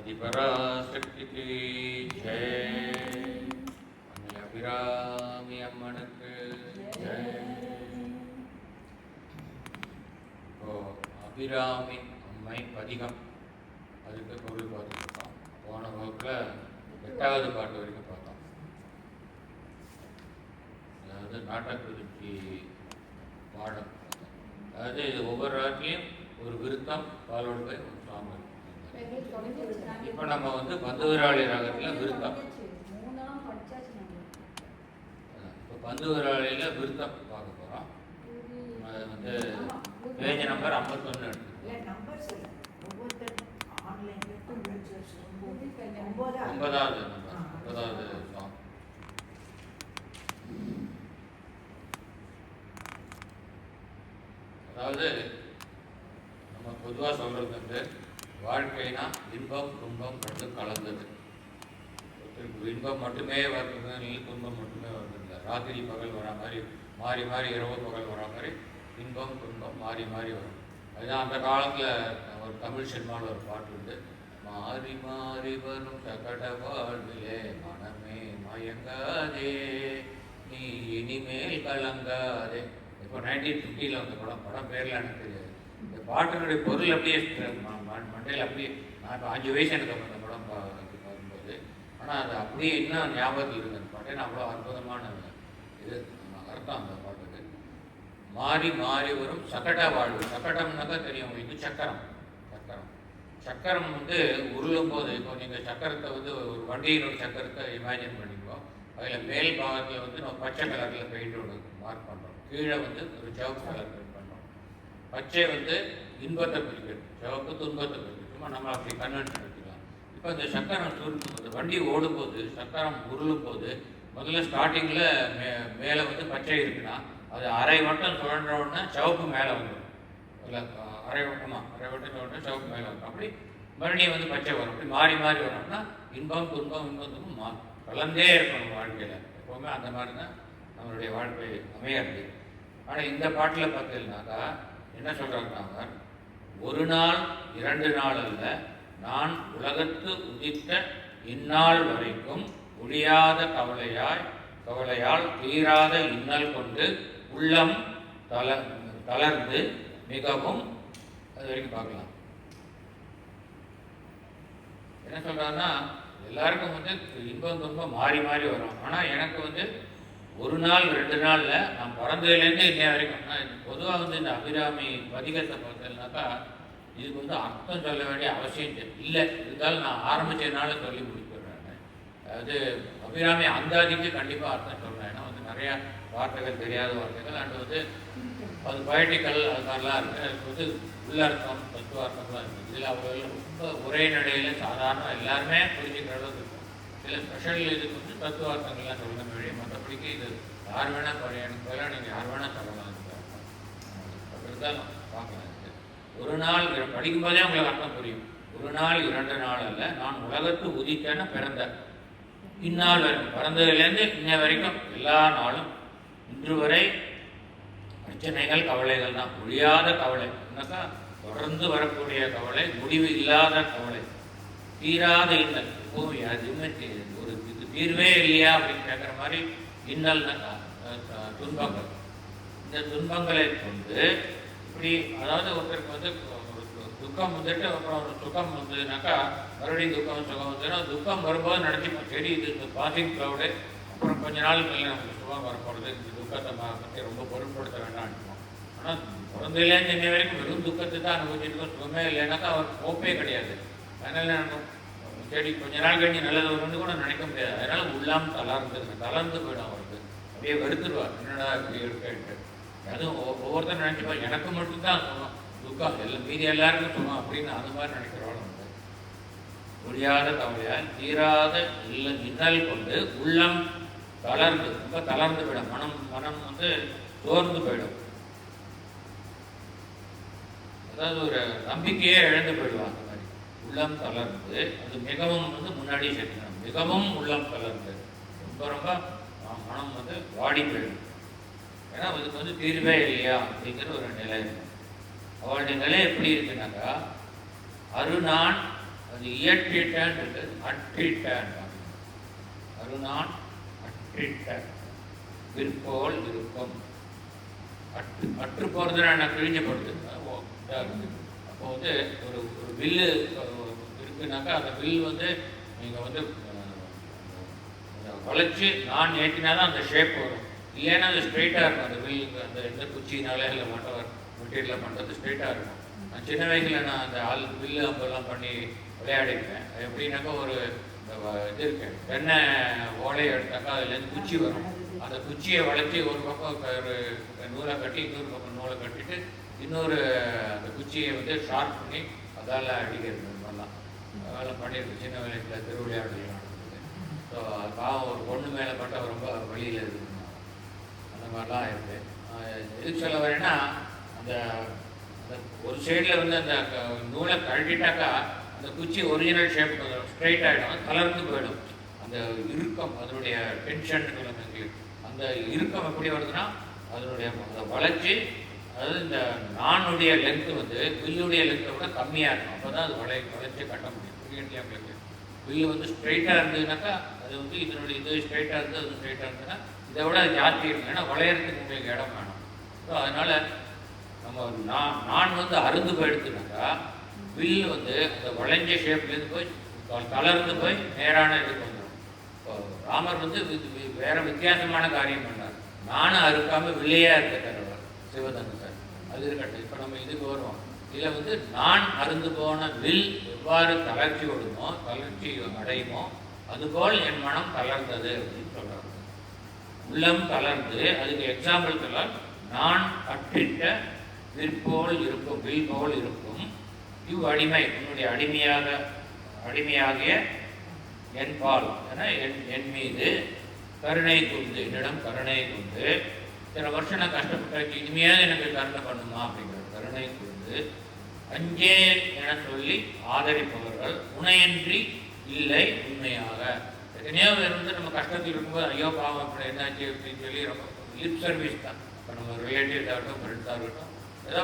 ஆதிபராசக்தி ஜெய். அபிராமி அம்மனுக்கு ஜெய். இப்போ அபிராமி அம்மை பதிகம், அதுக்கு பொருள் பார்த்துருக்கோம். போன வகுப்பில் 8வது பாட்டு வரைக்கும் பார்த்தோம். அதாவது நாட்டக்குறிச்சி பாடம். அதாவது இது ஒவ்வொரு ராத்திரியும் ஒரு விருத்தம் பாலோடு போய் ஒரு சாமி. இப்போ நம்ம வந்து பந்துவிராளி ராகத்தில் விருத்தம், இப்போ பந்துவிராளியில் விருத்தம் பார்க்க போகிறோம். அது வந்து பேஜ் நம்பர் 51 9வது சாங். அதாவது நம்ம பொதுவாக சொல்கிறது வந்து வாழ்க்கைனா இன்பம் துன்பம் ரெண்டும் கலந்தது. இன்பம் மட்டுமே வருது, துன்பம் மட்டுமே வருது. ராத்திரி பகல் வரா மாதிரி, மாறி மாறி இரவு பகல் வரா மாதிரி இன்பம் துன்பம் மாறி மாறி வரும். அதுதான் அந்த காலத்தில் ஒரு தமிழ் சினிமாவில் ஒரு பாட்டு உண்டு. மாறி மாறி வரும் சகட வாழ்விலே மனமே மயங்காதே, நீ இனிமேல் கலங்காதே. இப்போ 1950 அந்த படம் பேரில் எனக்கு தெரியாது. இந்த பாட்டினுடைய பொருள் அப்படியே மண்டையில் அப்படியே, நான் இப்போ 5 வயசு எனக்கு அந்த படம் பார்க்கும்போது, ஆனால் அது அப்படியே இன்னும் ஞாபகத்தில் இருக்குது. அந்த பாட்டை அவ்வளோ அற்புதமான இது அர்த்தம் அந்த பாட்டுக்கு. மாறி மாறி வரும் சகட வாழ்வு. சகடம்னாக்கா தெரியும் உங்களுக்கு, சக்கரம். சக்கரம் வந்து உருளும் போது, இப்போ நீங்கள் சக்கரத்தை வந்து ஒரு வண்டியினோட சக்கரத்தை இமேஜின் பண்ணிக்கோ. அதில் மேல் பாகத்தில் வந்து நம்ம பச்சை கலரில் பெயிண்டோட மார்க் பண்ணுறோம், கீழே வந்து ஒரு சிவப்பு கலர் பெயிண்ட் பண்ணுறோம். பச்சை வந்து இன்பத்தை குறிக்கிறது, சிவப்பு துன்பத்தை குறிக்கிறது. சும்மா நம்ம அப்படி கன்வென்ஷன் எடுத்துக்கலாம். இப்போ இந்த சக்கரம் சுருக்கும்போது, வண்டி ஓடும்போது, சக்கரம் உருளும் போது, முதல்ல ஸ்டார்டிங்கில் மேலே வந்து பச்சை இருக்குன்னா, அது அரை வட்டம் சுழன்ற உடனே சிவப்பு மேலே வந்துடும். இல்லை அரை வட்டம் சுழன்ற சிவப்பு மேலே வரும். அப்படி மறுபடியும் வந்து பச்சை வரும். அப்படி மாறி மாறி வரோம்னா இன்பம் துன்பம் கலந்தே இருக்கணும் வாழ்க்கையில். எப்போவுமே அந்த மாதிரி தான் நம்மளுடைய வாழ்க்கை அமையாது. ஆனால் இந்த பாட்டில் பார்த்தீங்கன்னாக்கா என்ன சொல்கிறாங்க, ஒரு நாள் 2 நாள் அல்ல, நான் உலகத்து உதித்த இந்நாள் வரைக்கும் ஒழியாத கவலையால் தீராத இன்னல் கொண்டு உள்ளம் தளர்ந்து மிகவும், அது வரைக்கும் பார்க்கலாம். என்ன சொல்றாங்கன்னா, எல்லாருக்கும் வந்து இன்பம் துன்பம் மாறி மாறி வரும். ஆனால் எனக்கு வந்து ஒரு நாள் 2 நாளில், நான் பிறந்ததுலேருந்து இன்னைய வரைக்கும், பொதுவாக வந்து இந்த அபிராமி பதிகத்தை பார்த்ததுனாக்கா இதுக்கு வந்து அர்த்தம் சொல்ல வேண்டிய அவசியம் இல்லை. இருந்தாலும் நான் ஆரம்பித்ததுனால சொல்லி முடிச்சிடுறேன். அதாவது அபிராமி அந்தாதிக்கு கண்டிப்பாக அர்த்தம் சொல்கிறேன். ஏன்னா வந்து நிறையா வார்த்தைகள், தெரியாத வார்த்தைகள், அண்ட் வந்து அது பொயட்டிக்கல், அது மாதிரிலாம் இருக்குது. அதுக்கு வந்து உள்ளர்த்தம் தத்துவார்த்தம்லாம் இருக்குது. இதில் அவங்க ரொம்ப ஒரே நடையில் சாதாரண எல்லாருமே புரிஞ்சுக்கிற அளவுக்கு இருக்கும். சில ஸ்பெஷல் இதுக்கு வந்து தத்துவார்த்தங்கள்லாம் சொல்லணும் வழி. மற்றபடிக்கு இது யார் வேணால் எனக்கு பதிலாக நீங்கள் யார் வேணால் சொல்லலாம். அப்படி தான் பார்க்கலாம். ஒரு நாள் படிக்கும்போதே உங்களுக்கு அர்த்தம் புரியும். ஒரு நாள் 2 நாள் அல்ல, நான் உலகத்து உதித்தேன்னு பிறந்த இந்நாள் வரைக்கும், பிறந்ததுலேருந்து இன்ன வரைக்கும் எல்லா நாளும் இன்று வரை பிரச்சனைகள் கவலைகள் தான். ஒழியாத கவலை என்னக்கா, தொடர்ந்து வரக்கூடிய கவலை, முடிவு இல்லாத கவலை, தீராத இன்னல். எப்போவும் எதுவுமே ஒரு இது தீர்வே இல்லையா அப்படின்னு கேட்குற மாதிரி இன்னல்னாக்கா துன்பங்கள். இந்த துன்பங்களை கொண்டு இப்படி, அதாவது ஒருத்தருக்கு வந்து துக்கம் வந்துட்டு அப்புறம் ஒரு சுகம் வந்ததுனாக்கா மறுபடியும் துக்கம் சுகம் வந்ததுன்னா, துக்கம் வரும்போது நினச்சிப்போம் சரி இது இந்த பாசிங் க்ளவுடு, அப்புறம் கொஞ்ச நாள் கல்வி நமக்கு சுகம் வரப்போகிறது, இந்த துக்கத்தை பற்றி ரொம்ப பொருட்படுத்த வேண்டாம் அனுப்புவோம். ஆனால் பிறந்ததுலேருந்து இன்னை வரைக்கும் வெறும் துக்கத்தை தான் அனுபவிச்சிருக்கோம். சுகமே இல்லைனாக்கா அவருக்கு கோப்பே கிடையாது. அதனால் சரி கொஞ்ச நாள் கழிஞ்சு நல்லது வரும்னு கூட நினைக்க முடியாது. அதனால் உள்ளாம தளர்ந்து போயிடும் அவருக்கு. அப்படியே வெறுத்துருவார், என்னடா இப்படி இருக்கு. அதுவும் ஒவ்வொருத்தரும் நினைச்சுப்பா எனக்கு மட்டும்தான் சுகம், துக்கம் எல்லாம் மீதி எல்லாருக்கும் சுகம் அப்படின்னு அது மாதிரி நினைக்கிறவளும் உண்டு. ஒழியாத கவலையால் தீராத இன்னல் கொண்டு உள்ளம் தளர்ந்து, ரொம்ப தளர்ந்து போயிடும். மனம் வந்து சோர்ந்து போயிடும். அதாவது ஒரு நம்பிக்கையே இழந்து போயிடுவாங்க. அந்த மாதிரி உள்ளம் தளர்ந்து, அது மிகவும் வந்து முன்னாடியே சேர்த்துக்கணும். மிகவும் உள்ளம் தளர்ந்து ரொம்ப மனம் வந்து வாடி போயிடும். ஏன்னா அதுக்கு வந்து தீர்வே இல்லையா அப்படிங்கிற ஒரு நிலை இருக்கும். அவளுடைய நிலை எப்படி இருக்குனாக்கா, அருநான், அது இயற்றிட்டான் இருக்குது, அற்றிட்டான். அருணான் அற்றிட்ட விற்போல் இருக்கும். அற்று போகிறதுனா என்ன, கிழிஞ்சப்படுது. அப்போ வந்து ஒரு ஒரு வில்லு இருக்குனாக்கா அந்த வில் வந்து நீங்கள் வந்து வளைச்சி நான் ஏற்றினா தான் அந்த ஷேப் வரும். இல்லைன்னா அது ஸ்ட்ரெயிட்டாக இருக்கும். அந்த வில் அந்த எந்த குச்சினாலே இல்லை மட்டவர் மெட்டீரியலில் பண்ணுறது ஸ்ட்ரெயிட்டாக இருக்கும். நான் சின்ன வயசில் நான் அந்த வில்லு அப்பெல்லாம் பண்ணி விளையாடிருக்கேன். எப்படின்னாக்கா ஒரு இது இருக்கு, தென்னை ஓலையை எடுத்தாக்கா அதுலேருந்து குச்சி வரும். அந்த குச்சியை வளைச்சி ஒரு பக்கம் ஒரு நூலை கட்டி இன்னொரு பக்கம் நூலை கட்டிட்டு இன்னொரு அந்த குச்சியை வந்து ஷார்ப் பண்ணி அதால் அடிக்கிறது. இந்த மாதிரிலாம் அதெல்லாம் பண்ணியிருக்கு சின்ன வயசில் திருவிளையாடலாம். ஸோ அது பாவம் ஒரு பொண்ணு மேலே பட்ட ரொம்ப வழியில் இருக்குது. அந்த மாதிரிலாம் இருக்குது. எதுக்கு சொல்ல வரேன்னா, அந்த ஒரு சைடில் வந்து அந்த நூலை கழட்டிட்டாக்கா அந்த குச்சி ஒரிஜினல் ஷேப் ஸ்ட்ரைட் ஆகிடும், கலர்ந்து போயிடும். அந்த இறுக்கம் அதனுடைய டென்ஷன் அந்த இறுக்கம் எப்படி வருதுன்னா அதனுடைய அந்த வளைச்சி, அதாவது இந்த நானுடைய லென்த்து வந்து வில்லுடைய லென்த்தை விட கம்மியாக இருக்கும். அப்போ தான் அது வளைச்சி கட்ட முடியும். புரியலையா உங்களுக்கு? வில்லு வந்து ஸ்ட்ரைட்டாக இருந்ததுனாக்கா அது வந்து இதனுடைய இது ஸ்ட்ரைட்டாக இருந்தது, அது ஸ்ட்ரைட்டாக இருந்ததுன்னா இதை விட அது ஜாஸ்தி இருக்கும். ஏன்னா வளையறதுக்கு உங்களுக்கு இடம் வேணும். ஸோ அதனால் நம்ம நான் வந்து அருந்து போயிடுத்துனாக்கா வில்லு வந்து அந்த வளைஞ்ச ஷேப்லேருந்து போய் கலர்ந்து போய் நேரான இதுக்கு வந்துடும். இப்போ ராமர் வந்து வேற வித்தியாசமான காரியம் பண்ணார். நானும் அறுக்காமல் வில்லையாக இருக்க தருவார் சிவதனுசர். அது இருக்கட்டும். இப்போ நம்ம இதுக்கு வருவோம். இதில் வந்து நான் அருந்து போன வில் எவ்வாறு தளர்ச்சி விடுமோ, தளர்ச்சி அடையுமோ, அதுபோல் என் மனம் தளர்ந்தது அப்படின்னு சொல்கிறாங்க. உள்ளம் தளர்ந்து, அதுக்கு எக்ஸாம்பிள் சொல்ல, நான் அற்றிட்ட விற்போல் இருக்கும், வில் போல் இருக்கும். இவ் அடிமை, உன்னுடைய அடிமையாகிய என் பால் என என் மீது கருணை கொண்டு, என்னிடம் கருணை கொண்டு, சில வருஷம் நான் கஷ்டப்பட்டாச்சு, இனிமையாக எனக்கு கருணை பண்ணுமா அப்படிங்கிற கருணை கொண்டு அஞ்சேல் என சொல்லி ஆதரிப்பவர்கள் உணையன்றி இல்லை உண்மையாக. எத்தனையோ பேர் வந்து நம்ம கஷ்டத்தில் இருக்கும்போது ஐயோ பாவம் அப்படி என்னாச்சு அப்படின்னு சொல்லி ரொம்ப லிப் சர்வீஸ் தான். இப்போ நம்ம ரிலேட்டிவ்ஸாக இருக்கட்டும், ஃப்ரெண்ட்ஸாக இருக்கட்டும், ஏதோ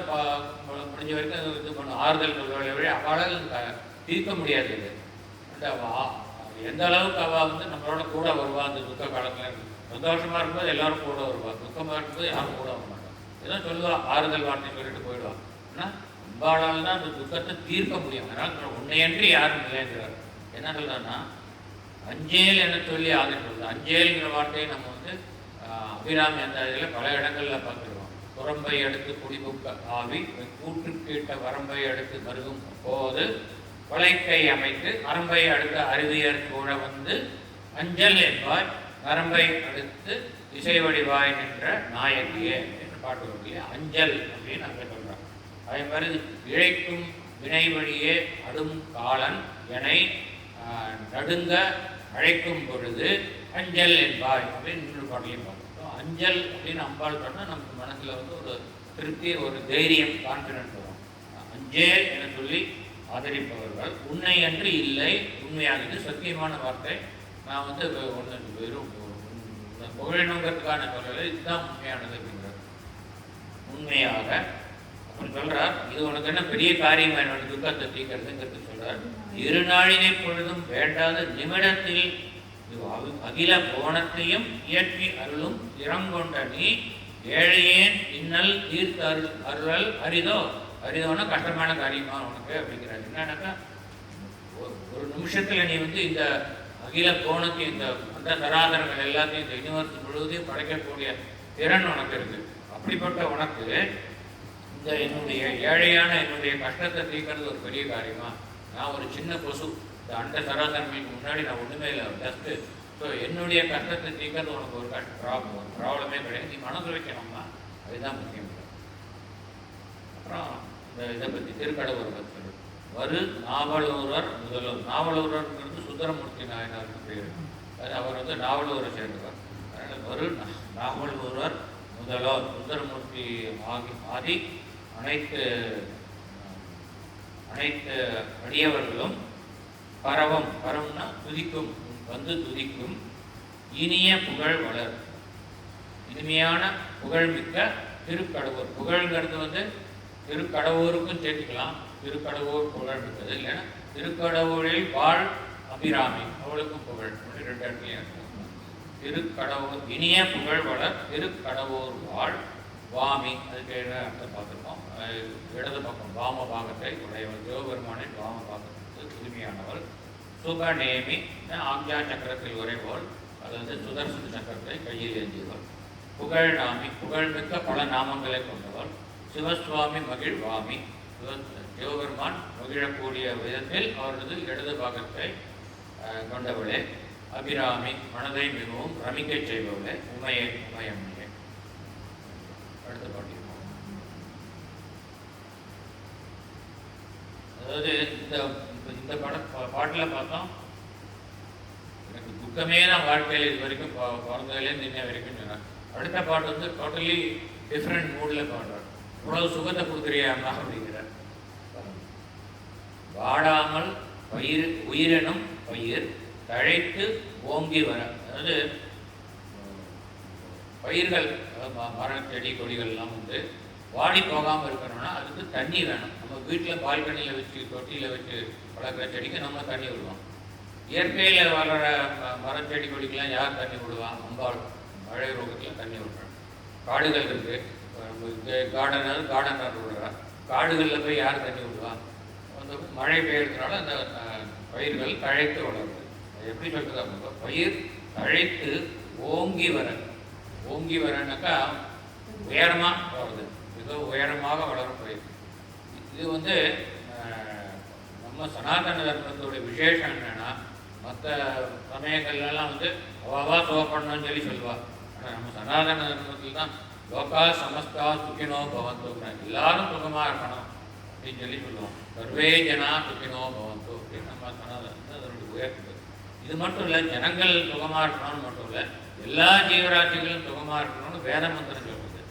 முடிஞ்ச வரைக்கும் இது பண்ணும், ஆறுதல் சொல்வாளை வழி அவளால் தீர்க்க முடியாது. இது எந்த அளவுக்கு அவள் வந்து நம்மளோட கூட வருவா. அந்த துக்க காலத்தில் சந்தோஷமாக இருக்கும்போது எல்லாரும் கூட வருவா, துக்கமாக இருக்கும்போது யாரும் கூட வர மாட்டோம். ஏதோ சொல்லுவா, ஆறுதல் வார்த்தை சொல்லிட்டு போயிடுவான். ஆனால் அம்பாளால் தான் அந்த துக்கத்தை தீர்க்க முடியும். அதனால் உன்னையன்றி யாரும் இல்லைங்கிறார். என்ன சொல்கிறான்னா, அஞ்சேல் என சொல்லி ஆதரிப்பது. அஞ்சேல்ங்கிற வார்த்தையை நம்ம வந்து அபிராமி அந்த இதில் பல இடங்களில் பார்த்துருவோம். புறம்பை எடுத்து குடிபுக்க ஆவி கூற்று கீட்ட வரம்பை எடுத்து மருகும் போது வளைக்கை அமைத்து அரம்பை அடுத்த அருவியர் கூட வந்து அஞ்சல் என்பார் நரம்பை அடுத்து இசை வடிவாய் நின்ற நாயகியே என்று பாட்டு வருது. அஞ்சல் அப்படின்னு அங்கே சொல்கிறாங்க. அதே மாதிரி இழைக்கும் வினை வழியே அடும் காலன் எனை நடுங்க அழைக்கும் பொழுது அஞ்சல் என்பாய் அப்படின்னு இன்னொரு பாட்டிலையும் பார்க்கணும். அஞ்சல் அப்படின்னு அம்பாள் சொன்னால் நமக்கு மனசில் வந்து ஒரு திருப்தி, ஒரு தைரியம், கான்ஃபிடென்ட் வரும். அஞ்சேல் என சொல்லி ஆதரிப்பவர்கள் உண்மை அன்று இல்லை உண்மையானது சத்தியமான வார்த்தை. நான் வந்து ஒன்று வெறும் புகழணுங்கிறதுக்கான சொல்லலை, இதுதான் உண்மையானது அப்படிங்கிறார். உண்மையாக அப்படின்னு சொல்கிறார். இது உனக்கு என்ன பெரிய காரியம், என்னோட துக்கத்தை தீக்கிறதுங்கிறது சொல்கிறார். இரு நாளினை பொழுதும் வேண்டாத நிமிடத்தில் அகில கோணத்தையும் இயற்றி அருளும் திறங்கொண்ட நீ ஏழையேன் இன்னல் தீர்த்து அருளல் அரிதோ. அரிதோன்னா கஷ்டமான காரியமா உனக்கு அப்படிங்கிறார். என்னன்னாக்கா ஒரு நிமிஷத்தில் நீ வந்து இந்த அகில கோணத்தையும் இந்த அந்த சராதரங்கள் எல்லாத்தையும் இந்த யூனிவர்ஸ் முழுவதையும் படைக்கக்கூடிய திறன் உனக்கு இருக்குது. அப்படிப்பட்ட உனக்கு இந்த என்னுடைய ஏழையான என்னுடைய கஷ்டத்தை தீர்க்கிறது ஒரு பெரிய காரியமா? நான் ஒரு சின்ன கொசு, இந்த அண்ட சராசரங்களுக்கு முன்னாடி நான் ஒன்றுமே இல்லை, ஜஸ்ட்டு. ஸோ என்னுடைய கஷ்டத்தை தீர்க்கிறது உனக்கு ஒரு ப்ராப்ளமே கிடையாது. நீ மனசு வைக்கணும்னா அதுதான் முக்கியம். அப்புறம் இந்த இதை பற்றி திருக்கடவுர் பற்றி வரு நாவலூரர் முதல்வர். நாவலூரர்ங்கிறது சுந்தரமூர்த்தி நாயனாருக்கு பேர். அது அவர் வந்து நாவலூரை சேர்ந்தவர். அதனால் வரு நாவலூரர் முதல்வர் சுந்தரமூர்த்தி ஆதி அனைத்து அடியவர்களும் பரவம்னா துதிக்கும், வந்து துதிக்கும் இனிய புகழ் வளர். இனிமையான புகழ்மிக்க திருக்கடவுர். புகழ்ங்கிறது வந்து திருக்கடவுருக்கும் சேர்த்துக்கலாம். திருக்கடவுர் புகழ் இருக்குது, இல்லைன்னா திருக்கடவுரில் வாழ் அபிராமி அவளுக்கும் புகழ், 2 இடத்துலையும் திருக்கடவுர் இனிய புகழ் வளர் திருக்கடவுர் வாழ் வாமி. அதுக்கு அர்த்தம் பார்த்துருக்கோம். இடது பக்கம் வாம பாகத்தை உடையவள், சிவபெருமானின் வாம பாகத்துக்கு தூய்மையானவள். சுபநேமி ஆக்ஞா சக்கரத்தில் உரைவோள், அதாவது சுதர்சன சக்கரத்தை கையில் ஏந்தியவள். புகழ்நாமி புகழ்மிக்க பல நாமங்களை கொண்டவள். சிவசுவாமி மகிழ்வாமி சிவபெருமான் மகிழக்கூடிய விதத்தில் அவரது இடது பாகத்தை கொண்டவளே. அபிராமி மனதை மிகவும் ரமிக்க செய்பவளே. உமையம்மையே. அடுத்த பாட்டு. அதாவது இந்த பாட்டில் பார்த்தோம், எனக்கு துக்கமே நான் வாழ்க்கையில் இது வரைக்கும் பிறந்ததுலேருந்து இன்ன வரைக்கும் சொன்னார். அடுத்த பாட்டு வந்து டோட்டலி டிஃப்ரெண்ட் மூடில் பாடுறார். இவ்வளவு சுகத்தை கொடுக்குறியாமா அப்படிங்கிறார். வாடாமல் உயிரெனும் பயிர் தழைத்து ஓங்கி வர, அதாவது பயிர்கள் மரம் செடி கொடிகள்லாம் வந்து வாடி போகாமல் இருக்கணும்னா அதுக்கு தண்ணி வேணும். நம்ம வீட்டில் பால்கனியில் வச்சு தொட்டியில் வச்சு வளர்க்குற செடிக்கு நம்ம தண்ணி விடுவோம். இயற்கையில் வளர மரம் செடி கொடிக்கெல்லாம் யார் தண்ணி விடுவான்? அம்பாள் மழை ரோகத்தில் தண்ணி விடுறான். காடுகள் இருக்குது, கார்டனர் விடுறான். காடுகளில் போய் யார் தண்ணி விடுவான்? அந்த மழை பெய்யறதுனால அந்த பயிர்கள் தழைத்து வளருது. எப்படி சொல்றது? பயிர் தழைத்து ஓங்கி வர, ஓங்கி வரனாக்கா உயரமாக வருது, மிக உயரமாக வளரும் பயிர். இது வந்து நம்ம சனாதன தர்மத்தோடைய விசேஷம் என்னன்னா, மற்ற சமயங்கள்லாம் வந்து அவாவா சுகப்படணும்னு சொல்லி சொல்லுவாள். ஆனால் நம்ம சனாதன தர்மத்தில் தான் லோகா சமஸ்தா சுகினோ பவந்தோ, எல்லாரும் சுகமாக இருக்கணும் அப்படின்னு சொல்லி சொல்லுவோம். சர்வே ஜனா சுகினோ பவந்தோ அப்படின்னு நம்ம சனாதனத்தை அதனுடைய உயர்த்துது. இது மட்டும் இல்லை, ஜனங்கள் சுகமாக இருக்கணும்னு மட்டும் இல்லை, எல்லா ஜீவராசிகளும் சுகமாக இருக்கணும்னு வேத மந்திரம் சொல்றது.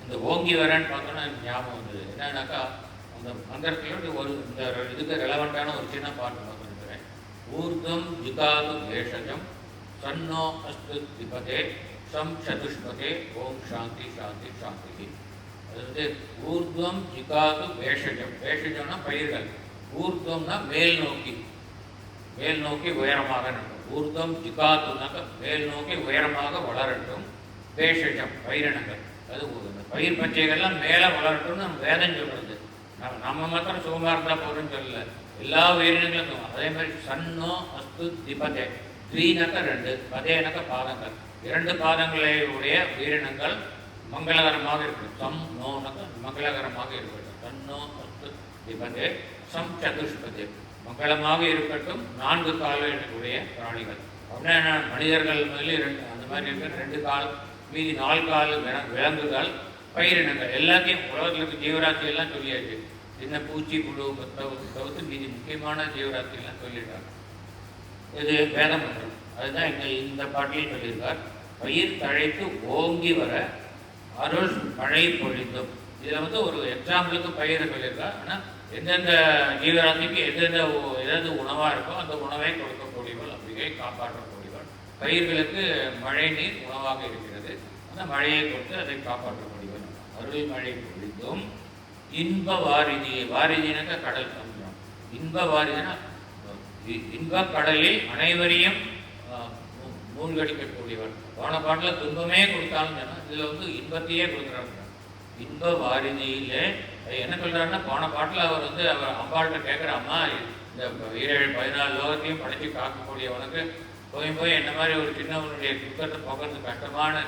இந்த ஓங்கி வரேன்னு பார்த்தோன்னா எனக்கு ஞாபகம் வந்தது. என்னன்னாக்கா அந்த மந்திரத்தில் ஒரு இந்த இதுக்கு ரெலவெண்ட்டான ஒரு சின்ன பாட்டு பார்த்துருக்கிறேன். ஊர்தம் ஜிகாது வேஷஜம் சன்னோ அஸ்து திபதே சம் சதுஷ்பதே ஓம் சாந்தி சாந்தி சாந்தி. அதாவது ஊர்துவம் ஜிகாது வேஷஜம், வேஷஜம்னா பயிர்கள், ஊர்துவம்னா மேல் நோக்கி, மேல் நோக்கி உயரமாக நடக்கும். ஊர்துவம் ஜிகாதுனாக்க மேல் நோக்கி உயரமாக வளரட்டும். வேஷஜம் பயிரினங்கள், அது பயிர் பச்சைகள்லாம் மேலே வளரட்டும்னு நம்ம வேதம் சொல்கிறது. நம்ம மாத்திரம் சுகமாக இருந்தால் போகிறோன்னு சொல்லல, எல்லா உயிரினங்களும். அதே மாதிரி சன்னோ அஸ்து திபதே, த்ரீனாக்க 2, பதேனாக்க பாதங்கள், 2 பாதங்களை உடைய உயிரினங்கள் மங்களகரமாக இருக்கட்டும். சம் நோனாக்க மங்களகரமாக இருக்கட்டும். சன்னோ அஸ்து திபதே சம் சதுஷ்பதே, மங்களமாக இருக்கட்டும். 4 கால்களுடைய பிராணிகள் அப்படின்னா மனிதர்கள் முதல்ல 2 அந்த மாதிரி இருக்கிற 2 கால், மீதி 4 கால் விலங்குகள், பயிரினங்கள் எல்லாத்தையும் உலகத்தில் இருக்க ஜீவராசி எல்லாம் சொல்லியாச்சு. சின்ன பூச்சி புழு தவிர்த்து மீதி முக்கியமான ஜீவராசி எல்லாம் சொல்லிட்டாங்க. இது வேதம் மந்திரம். அதுதான் இந்த பாட்டிலையும் சொல்லியிருக்கார். பயிர் தழைத்து ஓங்கி வர அருள் மழை பொழிந்தும். இதில் வந்து ஒரு எக்ஸாம்பிளுக்கு பயிரை சொல்லியிருக்கார். ஆனால் எந்தெந்த ஜீவராசிக்கு எதாவது உணவாக இருக்கோ அந்த உணவை கொடுக்கக்கூடியவள், அப்படியே காப்பாற்றக்கூடியவள். பயிர்களுக்கு மழை நீர் உணவாக இருக்கிறது, அந்த மழையை கொடுத்து அதை காப்பாற்றக்கூடியவள். அருள் மழை பொழிந்தும் இன்ப வாரிதி, வாரிதினாக்க கடல் சமுத்திரம். இன்ப வாரிதினா இன்ப கடலில் அனைவரையும் மூழ்கடிக்கக்கூடியவர். போன பாட்டில் துன்பமே கொடுத்தாலும் சொன்னால் இதில் வந்து இன்பத்தையே கொடுக்குறாங்க. இன்ப வாரிதியில் என்ன சொல்கிறாருன்னா, போன பாட்டில் அவர் வந்து அவர் அம்பாள்கிட்ட கேட்குற, அம்மா இந்த 14 லோகத்தையும் படைச்சி காக்கக்கூடியவனுக்கு போய் என்ன மாதிரி ஒரு சின்னவனுடைய துக்கத்தை போக்குறது கஷ்டமான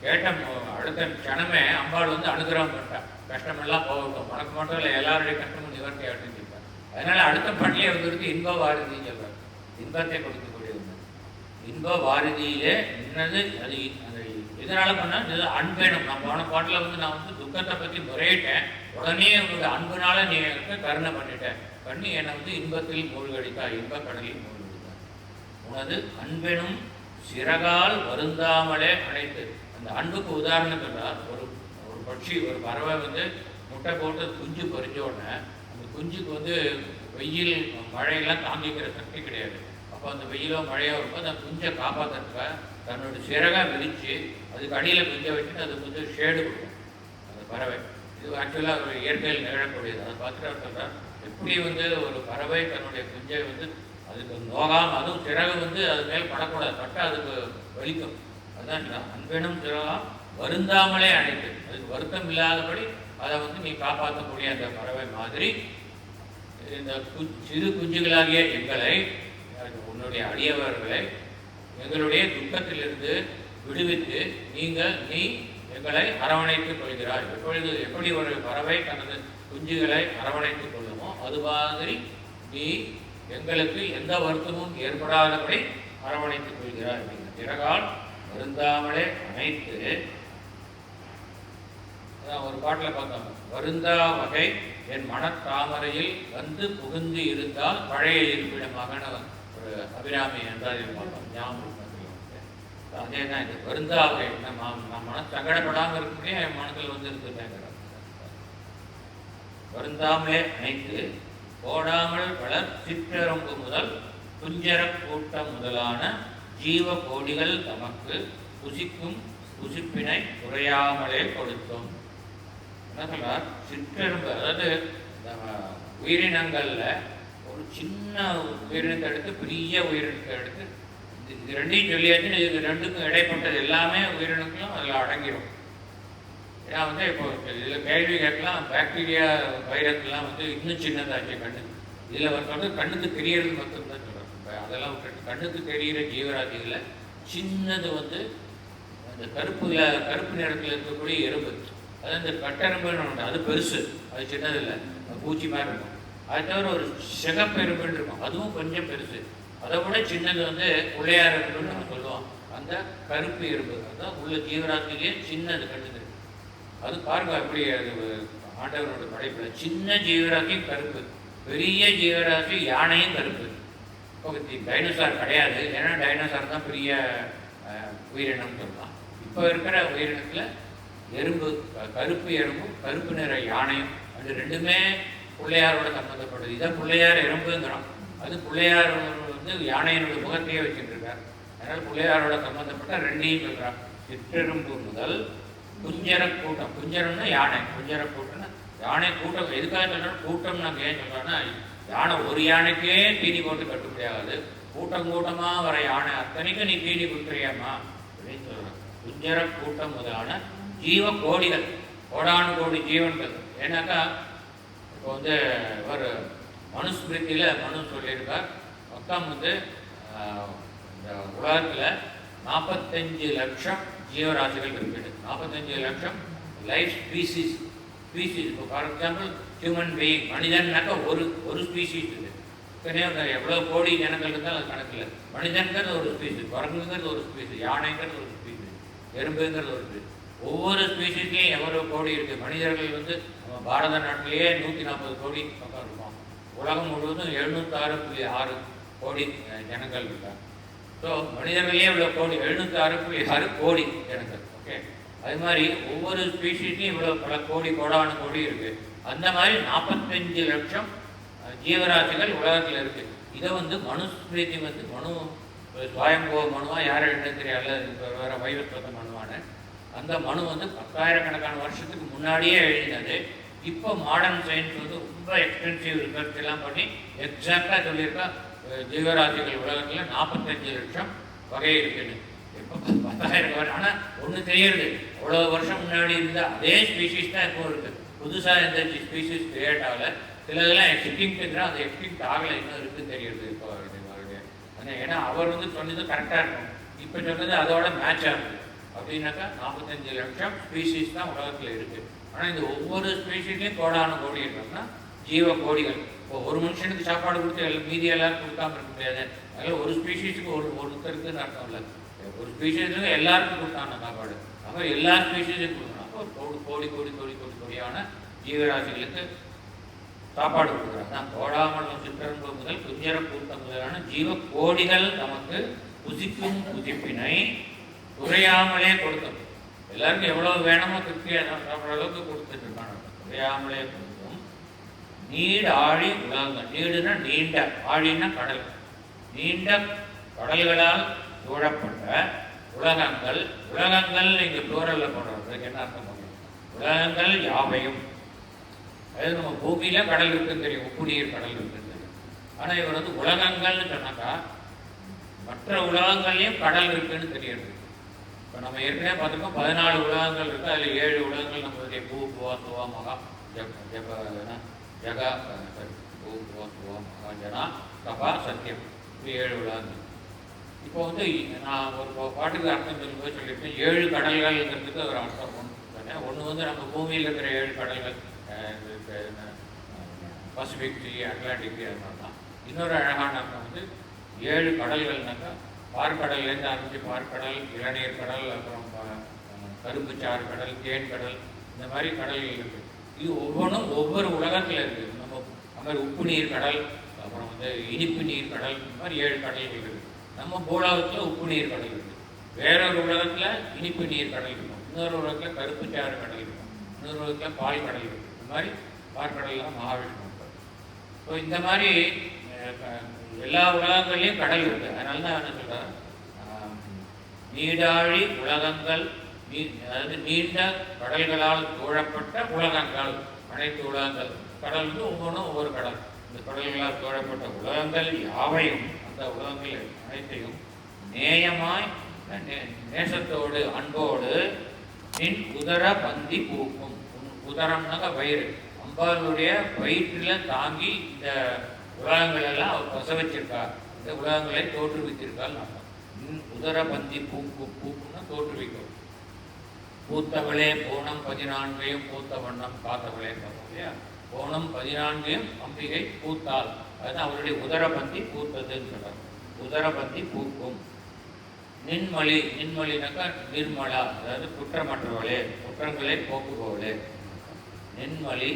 கேட்ட அடுத்த க்ஷணமே அம்பாள் வந்து அனுகிரகம் பண்ணிட்டான். கஷ்டமெல்லாம் போகட்டும், உனக்கு மட்டும் இல்லை எல்லாருடைய கஷ்டமும் நிவர்த்தி ஆகிட்டுன்னு சொல்லிட்டார். அதனால் அடுத்த பாட்டிலே வந்துருக்கு இன்ப வாரிதின்னு சொல்கிறார். இன்பத்தை கொடுக்கக்கூடிய ஒன்று. இன்ப வாரிதியிலே என்னது அது அந்த இதனால் பண்ணால் இது அன்பேனும். நான் போன பாட்டில் வந்து நான் வந்து துக்கத்தை பற்றி முறையிட்டேன், உடனே உங்களுடைய அன்புனால நீ எனக்கு கருணை பண்ணிட்டேன், பண்ணி என்னை வந்து இன்பத்தில் மூழ்கடித்தா, இன்ப கடலில் மூழ்கடித்தா. உனது அன்பெனும் சிறகால் வருந்தாமலே அனைத்து. அந்த அன்புக்கு உதாரணம் சொன்னால், ஒரு பட்சி, ஒரு பறவை வந்து முட்டை போட்டு குஞ்சு பொறிஞ்ச உடனே அந்த குஞ்சுக்கு வந்து வெயில் மழையெல்லாம் தாங்கிக்கிற சக்தி கிடையாது. அப்போ அந்த வெயிலோ மழையோ இருக்கும்போது அந்த குஞ்சை காப்பாற்றுறதுக்காக தன்னோட சிறகாக விரித்து அதுக்கு அடியில் குஞ்சை வச்சுட்டு அது கொஞ்சம் ஷேடு கொடுக்கும் அந்த பறவை. இது ஆக்சுவலாக ஒரு இயற்கையில் நிகழக்கூடியது. அதை பார்த்துட்டு அவர் சொல்கிறார், எப்படி வந்து ஒரு பறவை தன்னுடைய குஞ்சை வந்து அதுக்கு நோகாமல், அதுவும் சிறகு வந்து அது மேல் படக்கூடாது, பட்டால் அதுக்கு வலிக்கும். அதுதான் அன்பெனும் சிறகாம் வருந்தாமலே அழைத்து, அதுக்கு வருத்தம் இல்லாதபடி அதை வந்து நீ காப்பாற்றக்கூடிய அந்த பறவை மாதிரி இந்த சிறு குஞ்சுகளாகிய எங்களை, உன்னுடைய அடியவர்களை எங்களுடைய துக்கத்திலிருந்து விடுவித்து நீ எங்களை அரவணைத்துக் கொள்கிறாய். எப்படி ஒரு பறவை தனது குஞ்சுகளை அரவணைத்துக் கொள்ளுமோ அது மாதிரி நீ எங்களுக்கு எந்த வருத்தமும் ஏற்படாதபடி அரவணைத்துக் கொள்கிறாய் அப்படிங்கிற பிறகால் வருந்தாமலே அனைத்து. அதான் ஒரு பாட்டில் பார்த்தோம், வருந்தா வகை என் மனத்தாமரையில் வந்து புகுந்து இருந்தால் பழைய இருப்பிடமாக ஒரு அபிராமி என்றால் பார்த்தோம். ஞாபகம் அதே தான் இது வருந்தா வகை. நான் மன சங்கடப்படாமல் இருக்கக்கூடிய என் மனத்தில் வந்து இருக்குதுங்கிற வருந்தாமலே அனைத்து போடாமல் வளர் சிற்றரம்பு முதல் குஞ்சர கூட்டம் முதலான ஜீவ கோடிகள் தமக்கு புசிக்கும் புசிப்பினை குறையாமலே கொடுத்தோம். என்ன சொல்றார்? சிற்றெரும்பு, அதாவது உயிரினங்கள்ல ஒரு சின்ன உயிரினத்தை எடுத்து பெரிய உயிரினத்தை எடுத்து இது ரெண்டையும் சொல்லியாச்சு. இது ரெண்டுக்கும் இடைப்பட்டது எல்லாமே உயிரினங்களும் அதில் அடங்கிடும். ஏன்னா வந்து இப்போ இதில் கேள்வி கேட்கலாம், பாக்டீரியா வைரஸ்லாம் வந்து இன்னும் சின்னதாச்சு கண்ணு. இதில் வந்து கண்ணுக்கு தெரியறது மட்டும்தான் சொல்கிறோம். இப்போ அதெல்லாம் விட்டுட்டு கண்ணுக்கு தெரிகிற ஜீவராசிகளை சின்னது வந்து அந்த கருப்பு நிறத்தில் இருக்கக்கூடிய எறும்பு, அது இந்த கட்டெரும்புன்னு உண்டு, அது பெருசு, அது சின்னது இல்லை, பூச்சி மாதிரி இருக்கும். அது தவிர ஒரு சிகப்பெரும்புன்னு இருக்கும், அதுவும் கொஞ்சம் பெருசு. அதை விட சின்னது வந்து பிள்ளையார் எறும்புன்னு நம்ம சொல்லுவோம். அந்த கருப்பு எறும்பு அதுதான் உள்ள ஜீவராசிலேயே சின்னது கண்ணுது. அது பாருங்க எப்படி அது ஆண்டவரோட படைப்பில் சின்ன ஜீவராசி கருப்பு, பெரிய ஜீவராசி யானையும் கருப்பு. இப்போ டைனோசார் கிடையாது, ஏன்னா டைனோசார் தான் பெரிய உயிரினம் சொல்லலாம். இப்போ இருக்கிற உயிரினத்தில் எறும்பு, கருப்பு எறும்பும் கருப்பு நிற யானையும், அது ரெண்டுமே பிள்ளையாரோட சம்மந்தப்படுது. இதான் பிள்ளையார் எறும்புங்கிறோம். அது பிள்ளையார் வந்து யானையினுடைய முகத்தையே வச்சுட்டு இருக்கார். அதனால் பிள்ளையாரோட சம்மந்தப்பட்ட ரெண்டையும் சொல்கிறார். சிற்றெரும்பு முதல் குஞ்சர கூட்டம், குஞ்சரம்னா யானை, குஞ்சர கூட்டம்னா யானை கூட்டம். எதுக்காக சொல்கிறோம் கூட்டம்? நாங்கள் ஏன் சொல்கிறோன்னா, யானை ஒரு யானைக்கே தீனி போட்டு கட்டுப்படியாகாது, கூட்டம் கூட்டமாக வர யானை அத்தனைக்கும் நீ தீனி கொடுக்குறியாமா அப்படின்னு சொல்கிறோம். குஞ்சர கூட்டம் முதலான ஜீவ கோடிகள், கோடானு கோடி ஜீவன்கள். ஏன்னாக்கா இப்போ வந்து ஒரு மனுஸ்மிருதியில் மனு சொல்லியிருக்கார், மொத்தம் வந்து இந்த உலகத்தில் 45 லட்சம் ஜீவராசிகள் இருக்குது. 45 லட்சம் லைஃப் ஸ்பீசிஸ். இப்போ ஃபார் எக்ஸாம்பிள் ஹியூமன் பீயிங், மனிதன்னாக்கா ஒரு ஸ்பீசிஸ் இருக்குது. எவ்வளோ கோடி ஜனங்கள் இருந்தால் அது கணக்கில். மனிதன்கிறது ஒரு ஸ்பீசிஸ், குரங்குங்கிறது ஒரு ஸ்பீசிஸ், யானைங்கிறது ஒரு ஸ்பீசிஸ், எறும்புங்கிறது ஒரு ஸ்பீசிஸ். ஒவ்வொரு ஸ்பீசிஸ்லேயும் எவ்வளோ கோடி இருக்குது. மனிதர்கள் வந்து நம்ம பாரத நாட்டிலேயே 140 கோடி பக்கம் இருக்கும். உலகம் முழுவதும் 706.6 கோடி ஜனங்கள் இருக்காங்க. ஸோ மனிதர்களே இவ்வளோ கோடி, 706.6 கோடி ஜனங்கள். ஓகே, அது மாதிரி ஒவ்வொரு ஸ்பீஷீஸ்லையும் இவ்வளோ பல கோடி கோடான கோடி இருக்குது. அந்த மாதிரி 45 லட்சம் ஜீவராசிகள் உலகத்தில் இருக்குது. இதை வந்து மனுஸ்மிருதி வந்து மனு சுவாயம்போ மனுவா யாரும் எழுத தெரியாது, இப்போ வேறு வைவஸ்வத மனுவான அந்த மனு வந்து 10,000 வருஷத்துக்கு முன்னாடியே எழுதினது. இப்போ மாடர்ன் சயின்ஸ் வந்து ரொம்ப எக்ஸ்பென்சிவ் ரிசர்ச் எல்லாம் பண்ணி எக்ஸாக்டாக சொல்லியிருக்கா ஜீவராசிகள் உலகத்தில் 45 லட்சம் வகை இருக்குன்னு. இப்போ 10,000 வருஷம். ஆனால் ஒன்று தெரியறது, அவ்வளோ வருஷம் முன்னாடி இருந்தால் அதே ஸ்பீஷீஸ் தான் இப்போ இருக்குது. புதுசாக எந்த ஸ்பீஷீஸ் கிரியேட் ஆகலை. சிலதெல்லாம் எக்ஸ்டிங்க்ட்ங்கிறா, அது எக்ஸ்டிங்க்ட் ஆகலை, இன்னும் இருக்குது தெரியுது இப்போ மறுபடியும். ஆனால் ஏன்னா அவர் வந்து சொன்னது கரெக்டாக இருக்கும், இப்போ சொன்னது அதோட மேட்ச் ஆகுது. அப்படின்னாக்கா 45 லட்சம் ஸ்பீஷீஸ் தான் உலகத்தில் இருக்குது. ஆனால் இந்த ஒவ்வொரு ஸ்பீஷீஸ்லையும் கோடான கோடி இருக்கோம்னா ஜீவ கோடிகள். இப்போ ஒரு மனுஷனுக்கு சாப்பாடு கொடுத்து மீதி எல்லாரும் கொடுக்காம இருக்க முடியாது. அதனால் ஒரு ஸ்பீஷீஸுக்கு ஒருத்தருக்குன்னு அர்த்தம் இல்லை, ஒரு ஸ்பீஷீஸுக்கு எல்லாருக்கும் கொடுத்தாங்க சாப்பாடு. அப்போ எல்லா ஸ்பீஷீஸுக்கும் கொடுக்கணும். அப்போ கோடி கோடி கோடி கோடி கோடியான ஜீவராசிகளுக்கு சாப்பாடு கொடுக்குறாங்க. கோடாமல் சிற்றரம்பு முதல் குஞ்சர கூட்டம் முதலான ஜீவ கோடிகள் நமக்கு புசிக்கும் புசிப்பினை குறையாமலே கொடுத்தோம். எல்லாருக்கும் எவ்வளோ வேணுமோ திருப்தியாக சாப்பிட்ற அளவுக்கு கொடுத்துட்டு இருக்காங்க. குறையாமலே கொடுத்தோம். நீடு ஆழி உலகங்கள், நீடுனா நீண்ட, ஆழின்னா கடல், நீண்ட கடல்களால் சூழப்பட்ட உலகங்கள். உலகங்கள் இங்கே தூரல்ல போடுறது என்ன அர்த்தம் பண்ணுறது? உலகங்கள் யாவையும், அதாவது நம்ம பூமியில் கடல் இருக்குன்னு தெரியும், உப்பு நீர் கடல் இருக்குன்னு தெரியும். ஆனால் இவர் வந்து உலகங்கள்னு சொன்னாக்கா மற்ற உலகங்கள்லையும் கடல் இருக்குன்னு தெரியுது. இப்போ நம்ம ஏற்கனவே பார்த்துருக்கோம் 14 உலகங்கள் இருக்குது. அதில் 7 உலகங்கள் நம்மளுடைய பூ புவா துவா மகா ஜகா பூ புவா துவா மகா ஜனா கபா சத்தியம், இது 7 உலகங்கள். இப்போ வந்து நான் ஒரு பாட்டுக்கு அர்த்தம் சொல்லும்போது சொல்லியிருக்கேன், 7 கடல்கள்ங்கிறதுக்கு ஒரு அர்த்தம் சொன்னேன். ஒன்று வந்து நம்ம பூமியில் இருக்கிற 7 கடல்கள், பசிபிக் சி, அட்லாண்டிக், அது மாதிரி தான். இன்னொரு அழகான அர்த்தம் வந்து 7 கடல்கள்னாக்கா பார்க்கடல்லேருந்து ஆரம்பித்து பார்க்கடல், இளநீர் கடல், அப்புறம் கரும்புச்சாறு கடல், தேன் கடல், இந்த மாதிரி கடல்கள் இருக்குது. இது ஒவ்வொன்றும் ஒவ்வொரு உலகத்தில் இருக்குது. நம்ம மாதிரி உப்பு நீர் கடல், அப்புறம் வந்து இனிப்பு நீர் கடல், இந்த மாதிரி 7 கடல்கள் இருக்குது. நம்ம பூலோகத்தில் உப்பு நீர் கடல் இருக்குது, வேறொரு உலகத்தில் இனிப்பு நீர் கடல் இருக்கும், இன்னொரு உலகத்தில் கருப்புச்சாறு கடல் இருக்கும், இன்னொரு உலகத்தில் பால் கடல் இருக்கும். இந்த மாதிரி பார்க்கடல்லாம் மகாவிஷ்ணு. ஸோ இந்த மாதிரி எல்லா உலகங்கள்லையும் கடல் இருக்குது. அதனால தான் என்ன சொல்கிறார், நீடாழி உலகங்கள், அதாவது நீண்ட கடல்களால் சூழப்பட்ட உலகங்கள், அனைத்து உலகங்கள். கடல் வந்து ஒவ்வொன்றும் ஒவ்வொரு கடல். இந்த கடல்களால் சூழப்பட்ட உலகங்கள் யாவையும், அந்த உலகங்கள் அனைத்தையும் நேயமாய் நேசத்தோடு அன்போடு நின் உதர பந்தி பூக்கும். உதரம்னாக்க வயிறு, அம்பாளுடைய வயிற்றில் தாங்கி இந்த உலகங்கள் எல்லாம் அவர் பிரசவிச்சிருக்கார், இந்த உலகங்களை தோற்றுவித்திருக்காள். நம்ம உதர பந்தி பூக்கு, பூக்குன்னா தோற்றுவிக்கும். பூத்தவளே போனம் 14 பூத்த வண்ணம் காத்தவளே பார்த்தோம் இல்லையா. போனம் 14 அம்பிகை பூத்தாள், அதுதான் அவருடைய உதரபந்தி பூத்ததுன்னு சொல்றார். உதரபந்தி பூக்கும். நின்மொழி, நின்மொழினாக்கா நிர்மலா, அதாவது குற்றமற்றவளே, குற்றங்களை போக்குபவளே. நின்மொழி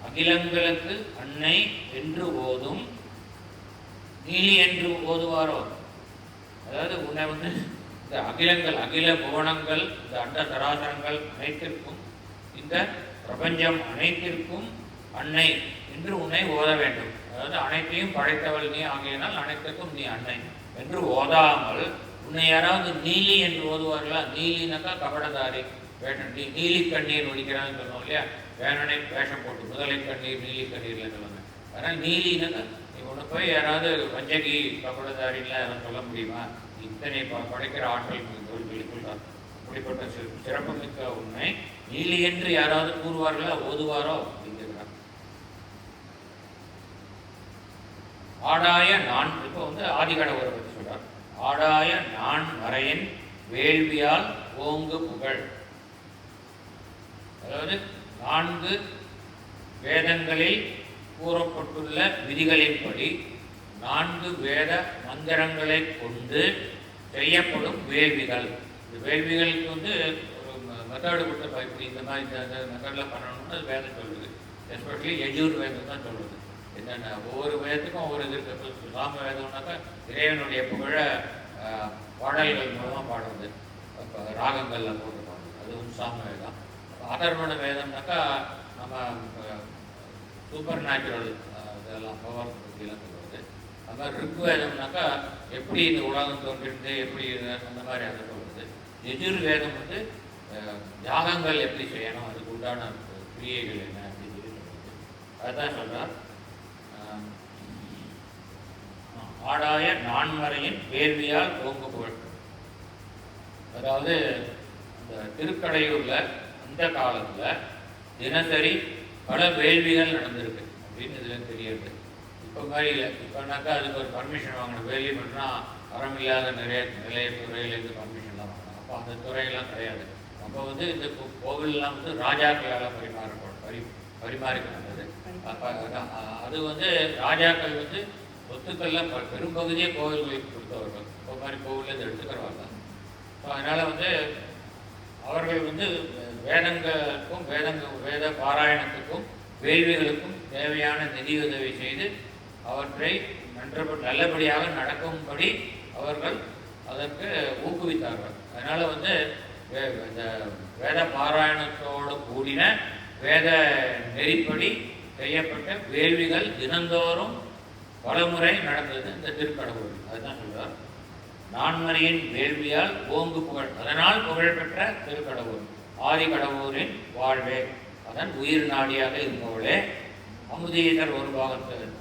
அகிலங்களுக்கு அன்னை என்று ஓதும், நீலி என்று ஓதுவாரோ. அதாவது உன்னை வந்து இந்த அகிலங்கள், அகில புவனங்கள், இந்த அண்ட சராசரங்கள் அனைத்திற்கும், இந்த பிரபஞ்சம் அனைத்திற்கும் அன்னை என்று உன்னை ஓத வேண்டும். அதாவது அனைத்தையும் படைத்தவள் நீ ஆகியனால் அனைத்திற்கும் நீ அன்னை என்று ஓதாமல் உன்னை யாராவது நீலி என்று ஓதுவார்களா. நீலினாக்கா கபடதாரி, வேஷம், நீலி கண்ணீர் ஒழிக்கிறான்னு சொன்னோம் இல்லையா. வேணனை வேஷம் போட்டு முதலை கண்ணீர் நீலி கண்ணீர்ல சொல்லுவாங்க. அதனால் நீலினாக்கா நீ ஒன்று போய் யாராவது வஞ்சகி கபடதாரின்லாம் யாரும் சொல்ல முடியுமா. இத்தனை படைக்கிற ஆற்றல் சொல்றார். அப்படிப்பட்ட சிறப்புமிக்க உண்மை நீலி என்று யாராவது கூறுவார்களா, ஓதுவாரோ அப்படிங்கிறார். ஆடாய நான், இப்போ வந்து ஆதிகடவுரை பற்றி சொல்றார். ஆடாய நான் வரையன் வேள்வியால் ஓங்கு புகழ். அதாவது 4 வேதங்களில் கூறப்பட்டுள்ள விதிகளின்படி 4 வேத மந்திரங்களை கொண்டு செய்யப்படும் வேள்விகள். இந்த வேள்விகளுக்கு வந்து ஒரு மெத்தடு கொடுத்த இப்படி இந்த மாதிரி இந்த மெத்தடில் பண்ணணும்னு அது வேதம் சொல்லுது. எஸ்பெஷலி யஜூர் வேதம் தான் சொல்லுது. என்னென்ன ஒவ்வொரு வேதத்துக்கும் ஒவ்வொரு இது இருக்குது. சாம வேதம்னாக்கா இறைவனுடைய புகழ பாடல்கள் மூலமாக பாடுறது, இப்போ ராகங்களில் போட்டு பாடுறது, அது வந்து சாம வேதம். அதர்வண வேதம்னாக்கா நம்ம சூப்பர் நேச்சுரல் இதெல்லாம் பவர் பற்றியெல்லாம் சொல்கிறது. அது மாதிரி ருக்வேதம்னாக்கா எப்படி இந்த உலகம் தோன்றிருந்து எப்படி அந்த மாதிரி அதை சொல்கிறது. யஜுர்வேதம் வந்து யாகங்கள் எப்படி செய்யணும், அதுக்கு உண்டான கிரியைகள் என்ன அப்படின்னு சொல்லி சொல்கிறது. அதுதான் சொல்கிறார். ஆடாய நான்மறையின் வேள்வியால் ஓங்கு புகழ். அதாவது இந்த திருக்கடையூரில் அந்த காலத்தில் தினசரி பல வேள்விகள் நடந்திருக்கு அப்படின்னு இதில் தெரியுது. இப்போ மாதிரி இல்லை. இப்போனாக்கா அதுக்கு ஒரு பர்மிஷன் வாங்கணும். வேள்வி பண்ணால் அறம் இல்லாத நிறைய துறையிலேருந்து பர்மிஷன்லாம் வாங்கணும். அப்போ அந்த துறையெல்லாம் கிடையாது. அப்போ வந்து இந்த கோவிலெலாம் வந்து ராஜாக்களால் பரிமாறிக்கிறது. அப்போ அது வந்து ராஜாக்கள் வந்து சொத்துக்கள்லாம் பெரும்பகுதியே கோவில்களுக்கு கொடுத்தவர்கள். இப்போ மாதிரி கோவிலேருந்து எடுத்துக்கிறவாங்க. ஸோ அதனால் வந்து அவர்கள் வந்து வேதங்களுக்கும் வேத பாராயணத்துக்கும் வேள்விகளுக்கும் தேவையான நிதியுதவி செய்து அவற்றை நல்லபடியாக நடக்கும்படி அவர்கள் அதற்கு ஊக்குவித்தார்கள். அதனால் வந்து இந்த வேத பாராயணத்தோடு கூடின வேத நெறிப்படி செய்யப்பட்ட வேள்விகள் தினந்தோறும் பலமுறை நடந்தது இந்த திருக்கடவுள். அதுதான் சொல்றார். நான்மறையின் வேள்வியால் ஓங்கு புகழ், அதனால் புகழ்பெற்ற திருக்கடவுள் ஆதி கடவுரின் வாழ்வே. அதன் உயிர் நாடியாக இருப்பவளே. அமுதீசர் ஒரு பாகத்தில்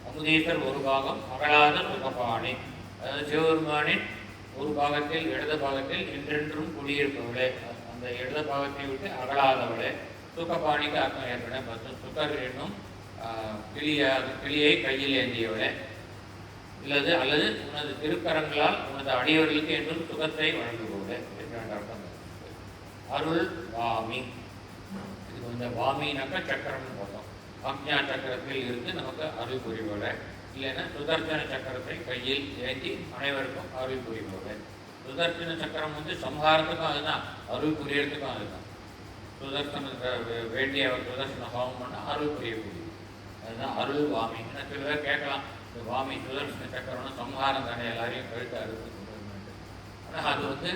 அமுதீசர் ஒரு பாகம் அகலாத சுகபாணி, அதாவது சிவபெருமானின் ஒரு பாகத்தில் இடது பாகத்தில் என்றென்றும் குடியிருப்பவளே. அந்த இடது பாகத்தை விட்டு அகலாதவளே. சுகபாணிக்கு அர்த்தம் ஏற்பட பார்த்தோம். சுகர் என்னும் கிளியை கையில் ஏந்தியவளே. அல்லது உனது திருக்கரங்களால் உனது அடியவர்களுக்கு என்றும் சுகத்தை வழங்குபவளே என்ற அர்த்தம். அருள் வாமி, இது இந்த வாமினாக்கா சக்கரம்னு பார்த்தோம். ஆக்ஞா சக்கரத்தில் இருந்து நமக்கு அருள் புரிபவளே. இல்லைன்னா சுதர்சன சக்கரத்தை கையில் ஏந்தி அனைவருக்கும் அருள் புரிபவளே. சுதர்சன சக்கரம் சம்ஹாரத்துக்கும் அதுதான், அருள் புரியறதுக்கும் அதுதான். சுதர்சன வேண்டிய சுதர்சன ஹோமம் பண்ணால் அருள் புரியக்கூடிய அதுதான் அருள் வாமி. ஏன்னா சில பேர் கேட்கலாம், இந்த வாமி சுதர்சன சக்கரம்னா சம்ஹாரம் தானே, எல்லாரையும் கழுத்து அறுத்து கொண்டு. ஆனால் அது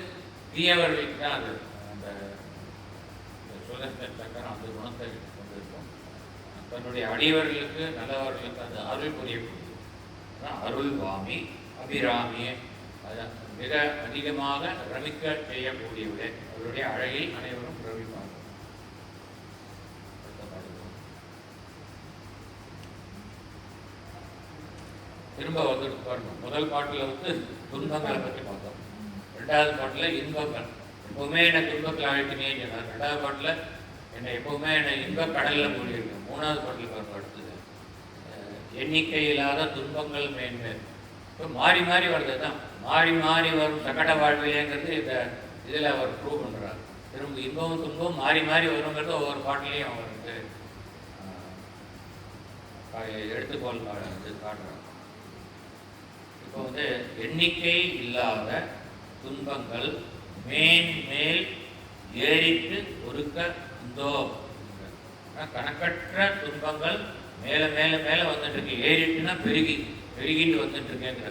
தீயவர்களுக்கு தான் அது அந்த சுதர்சன சக்கரம் அந்த குணத்தை கொண்டிருக்கும். தன்னுடைய அடியவர்களுக்கு நல்லவர்களுக்கு அந்த அருள் புரியக்கூடிய அருள் வாமி. அபிராமியே, அதான் மிக அதிகமாக ரமிக்க செய்யக்கூடியவளே. அவருடைய அழகில் அனைவரும் ரமிப்பாங்க. திரும்ப பாருங்க, முதல் பாட்டில் துன்பங்களை பற்றி பார்த்தோம். ரெண்டாவது பாட்டில் இன்பங்கள். எப்பவுமே என்னை துன்பத்தில் அழைக்கினே சொன்னார். ரெண்டாவது பாட்டில் என்னை எப்பவுமே என்னை இன்ப கடலில் மூடியிருக்கேன். மூணாவது பாட்டில் அடுத்தது எண்ணிக்கை இல்லாத துன்பங்கள் மேன்மேல். இப்போ மாறி மாறி வருது தான், மாறி மாறி வரும் சகட வாழ்விலேங்கிறது இந்த இதில் அவர் ப்ரூவ் பண்ணுறார். திரும்ப இன்பமும் துன்பமும் மாறி மாறி வருங்கிறது ஒவ்வொரு பாட்டிலையும் அவர் எடுத்துக்கோள் காட்டுறார். இப்போ எண்ணிக்கை இல்லாத துன்பங்கள் மேன்மேல் ஏறிட்டு ஒருக்க உண்டோ. கணக்கற்ற துன்பங்கள் மேலே மேலே மேலே வந்துட்டு இருக்கு. ஏறிட்டுன்னா பெருகிட்டு வந்துட்டு இருக்கேங்கிற.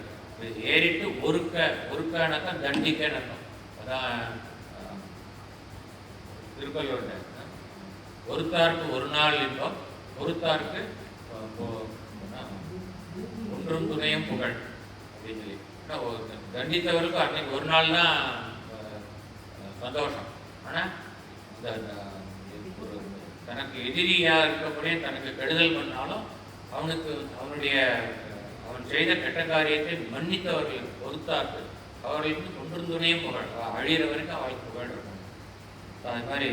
ஏறிட்டு ஒருக்கனாக்கா தண்டிக்கன்னு அர்த்தம். அதான் திருக்குறளோட ஒருத்தாருக்கு ஒரு நாள் இன்பம், ஒருத்தாருக்கு ஒன்றும் துணையும் புகழ் அப்படின்னு சொல்லி. தண்டித்தவருக்கு அன்னைக்கு ஒரு நாள் தான் சந்தோஷம். ஆனால் தனக்கு எதிரியாக இருக்கக்கூடிய தனக்கு கெடுதல் பண்ணாலும் அவன் செய்த கெட்ட காரியத்தை மன்னித்தவர்கள் பொறுத்தார்கள். அவர்களுக்கு ஒன்றும் புகழ், அழிகிற வரைக்கும் அவளுக்கு புகழ் இருக்கும். அது மாதிரி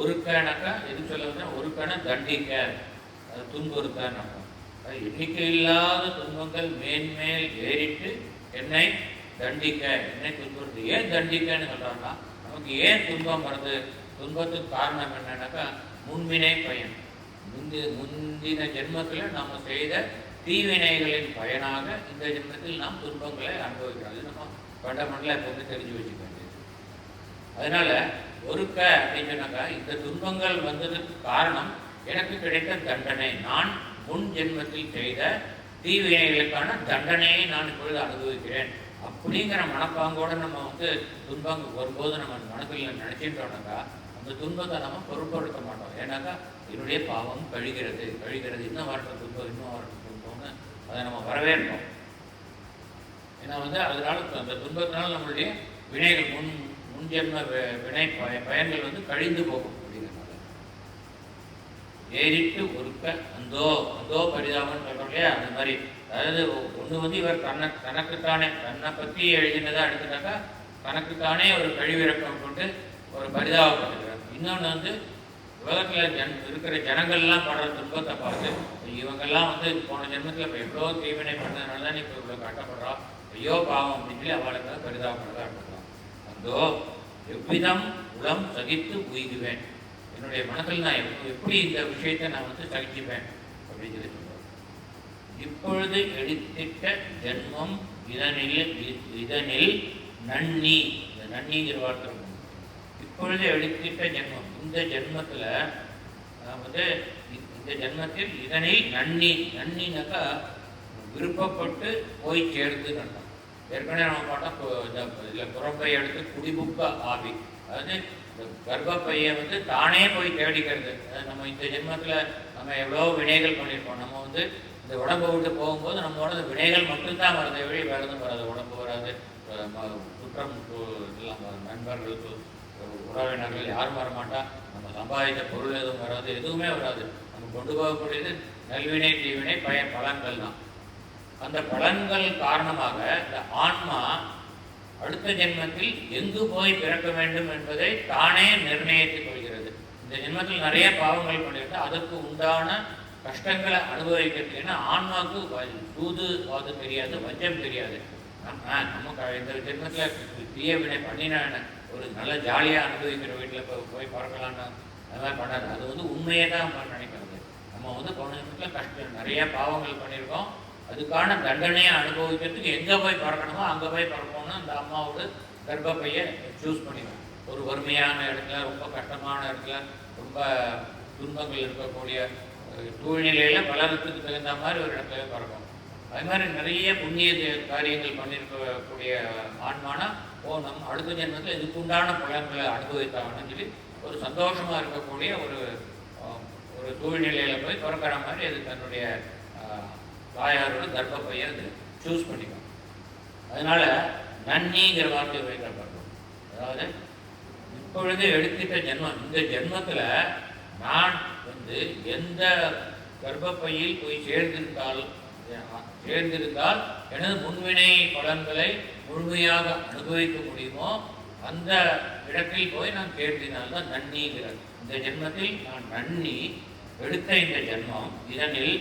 ஒருக்கனாக்கா எது சொல்ல ஒருக்கனை தண்டிக்க, அது துன்பொருக்கான்னு அர்த்தம். அது எண்ணிக்கை இல்லாத துன்பங்கள் மேன்மேல் ஏறிட்டு என்னை தண்டிக்க, என்னை துன்புறுத்து. ஏன் தண்டிக்கன்னு சொல்றாங்கன்னா, நமக்கு ஏன் துன்பம் வருது? துன்பத்துக்கு காரணம் என்னன்னாக்கா முன்வினை பயன். முந்தின ஜென்மத்தில் நாம் செய்த தீவினைகளின் பயனாக இந்த ஜென்மத்தில் நாம் துன்பங்களை அனுபவிக்கிறோம். அது நம்ம பண்டமண்டல எப்பவுமே தெரிஞ்சு வச்சுக்க வேண்டியது. அதனால ஒருக்க அப்படின்னு சொன்னாக்கா, இந்த துன்பங்கள் வந்ததுக்கு காரணம் எனக்கு கிடைத்த தண்டனை. நான் முன் ஜென்மத்தில் செய்த தீவினைகளுக்கான தண்டனையை நான் இப்பொழுது அனுபவிக்கிறேன் அப்படிங்கிற மனப்பாங்கோடு நம்ம துன்பம் வரும்போது நம்ம மனதில் நினைச்சிட்டோம்னாக்கா அந்த துன்பத்தை நம்ம பொருட்படுத்த மாட்டோம். ஏன்னாக்கா என்னுடைய பாவம் கழிகிறது, இன்னும் வரட்டும் துன்பம், இன்னும் வரட்டும் துன்பம்னு அதை நம்ம வரவேற்போம். ஏன்னா அதனால அந்த துன்பத்தினால நம்மளுடைய வினைகள் முன்ஜென்ம வினை பயன்கள் கழிந்து போகும் அப்படிங்கிறதுனால. ஏறிட்டு ஒருக்க அந்தோ பரிதாபம்னு சொல்றோம் இல்லையா, அந்த மாதிரி. அதாவது ஒன்று இவர் தனக்குத்தானே தன்னை பற்றி எழுதினதாக எடுத்துட்டாக்கா தனக்குத்தானே ஒரு கழிவிறக்கம் கொண்டு ஒரு பரிதாபப்பட்டுக்கிறார். இன்னொன்று உலகத்தில் இருக்கிற ஜனங்கள்லாம் படுற துன்பத்தை பார்த்து இவங்கெல்லாம் போன ஜென்மத்தில் இப்போ எவ்வளோ தீவினை பண்ணதுனால தான் இப்போ இவ்வளோ கட்டப்படுறா, ஐயோ பாவம் அப்படின்னு சொல்லி அவளுக்கு பரிதாபப்படுறதா எடுத்துக்கலாம். அந்தோ எவ்விதம் உளம் சகித்து உய்துவேன், என்னுடைய மனதில் நான் எப்படி இந்த விஷயத்தை நான் சகிச்சுப்பேன் அப்படின்னு சொல்லி சொல்லுவேன். இப்பொழுது எடுத்திட்ட ஜென்மம் இதனில் நன்னி, இந்த நன்னிங்கிற வார்த்தை இப்பொழுது எடுத்திட்ட ஜென்மம், இந்த ஜென்மத்தில் இந்த ஜென்மத்தில் இதனில் நன்னினாக்கா விருப்பப்பட்டு போய் சேர்ந்துன்னு அர்த்தம். ஏற்கனவே நம்ம பார்த்தோம், இதில் புறப்பை எடுத்து குடிபுக்க ஆவி, அதாவது இந்த கர்ப்பப்பையை தானே போய் தேடிக்கிறது. நம்ம இந்த ஜென்மத்தில் நம்ம எவ்வளோ வினைகள் பண்ணியிருக்கோம். நம்ம இந்த உடம்பை விட்டு போகும்போது நம்மளோட வினைகள் மட்டும்தான் வருது, வெளியே வேறு எதுவும் வராது. உடம்பு வராது, குற்றம் எல்லாம் நண்பர்களுக்கு உறவினர்கள் யாரும் வரமாட்டா, நம்ம சம்பாதித்த பொருள் எதுவும் வராது, எதுவுமே வராது. நம்ம கொண்டு போகக்கூடியது நல்வினை தீவினை பலன்கள் தான். அந்த பலன்கள் காரணமாக இந்த ஆன்மா அடுத்த ஜென்மத்தில் எங்கு போய் பிறக்க வேண்டும் என்பதை தானே நிர்ணயித்துக் கொள்கிறது. இந்த ஜென்மத்தில் நிறைய பாவங்கள் பண்ணியிருந்தா அதற்கு உண்டான கஷ்டங்களை அனுபவிக்கிறது. ஏன்னா ஆன்மாவுக்கு சூது வாது தெரியாது, வஞ்சம் தெரியாது. நமக்கு இந்த ஜென்மத்தில் தீய வினை பண்ணினா ஒரு நல்ல ஜாலியாக அனுபவிக்கிற வீட்டில் போய் பறக்கலான்னு அது மாதிரி பண்ணாது. அது வந்து உண்மையை தான் நினைக்கிறது. நம்ம போன ஜென்மத்தில் கஷ்டம் நிறைய பாவங்கள் பண்ணியிருக்கோம், அதுக்கான தண்டனையை அனுபவிக்கிறதுக்கு எங்கே போய் பறக்கணுமோ அங்கே போய் பறக்கணும்னு அந்த அம்மாவோட கர்ப்பப்பையை சூஸ் பண்ணிடுவோம். ஒரு வறுமையான இடத்துல, ரொம்ப கஷ்டமான இடத்துல, ரொம்ப துன்பங்கள் இருக்கக்கூடிய சூழ்நிலையில் வளர்றதுக்கு தகுந்த மாதிரி ஒரு இடத்துல பறக்கும். அது மாதிரி நிறைய புண்ணிய காரியங்கள் பண்ணியிருக்கக்கூடிய ஆன்மானா நம்ம அடுத்த ஜென்மத்தில் இதுக்கு உண்டான பலன்களை அனுபவித்தாங்கன்னு சொல்லி ஒரு சந்தோஷமாக இருக்கக்கூடிய ஒரு ஒரு சூழ்நிலையில் போய் பிறக்கிற மாதிரி அது தன்னுடைய தாயாரோட கர்ப்பப்பையை அது சூஸ் பண்ணிக்கும். அதனால நன்னிங்கிற வார்த்தையை வைக்கப்படும். அதாவது இப்பொழுது எடுத்துட்ட ஜென்மம், இந்த ஜென்மத்தில் நான் எந்த கர்ப்பப்பையில் போய் சேர்ந்திருந்தால் எனது முன்வினை பலன்களை முழுமையாக அனுபவிக்க முடியுமோ அந்த இடத்தில் போய் நான் சேர்த்தினால்தான் நன்னிங்கிறார். இந்த ஜென்மத்தில் நான் நன்னி எடுத்த இந்த ஜென்மம், இதனில்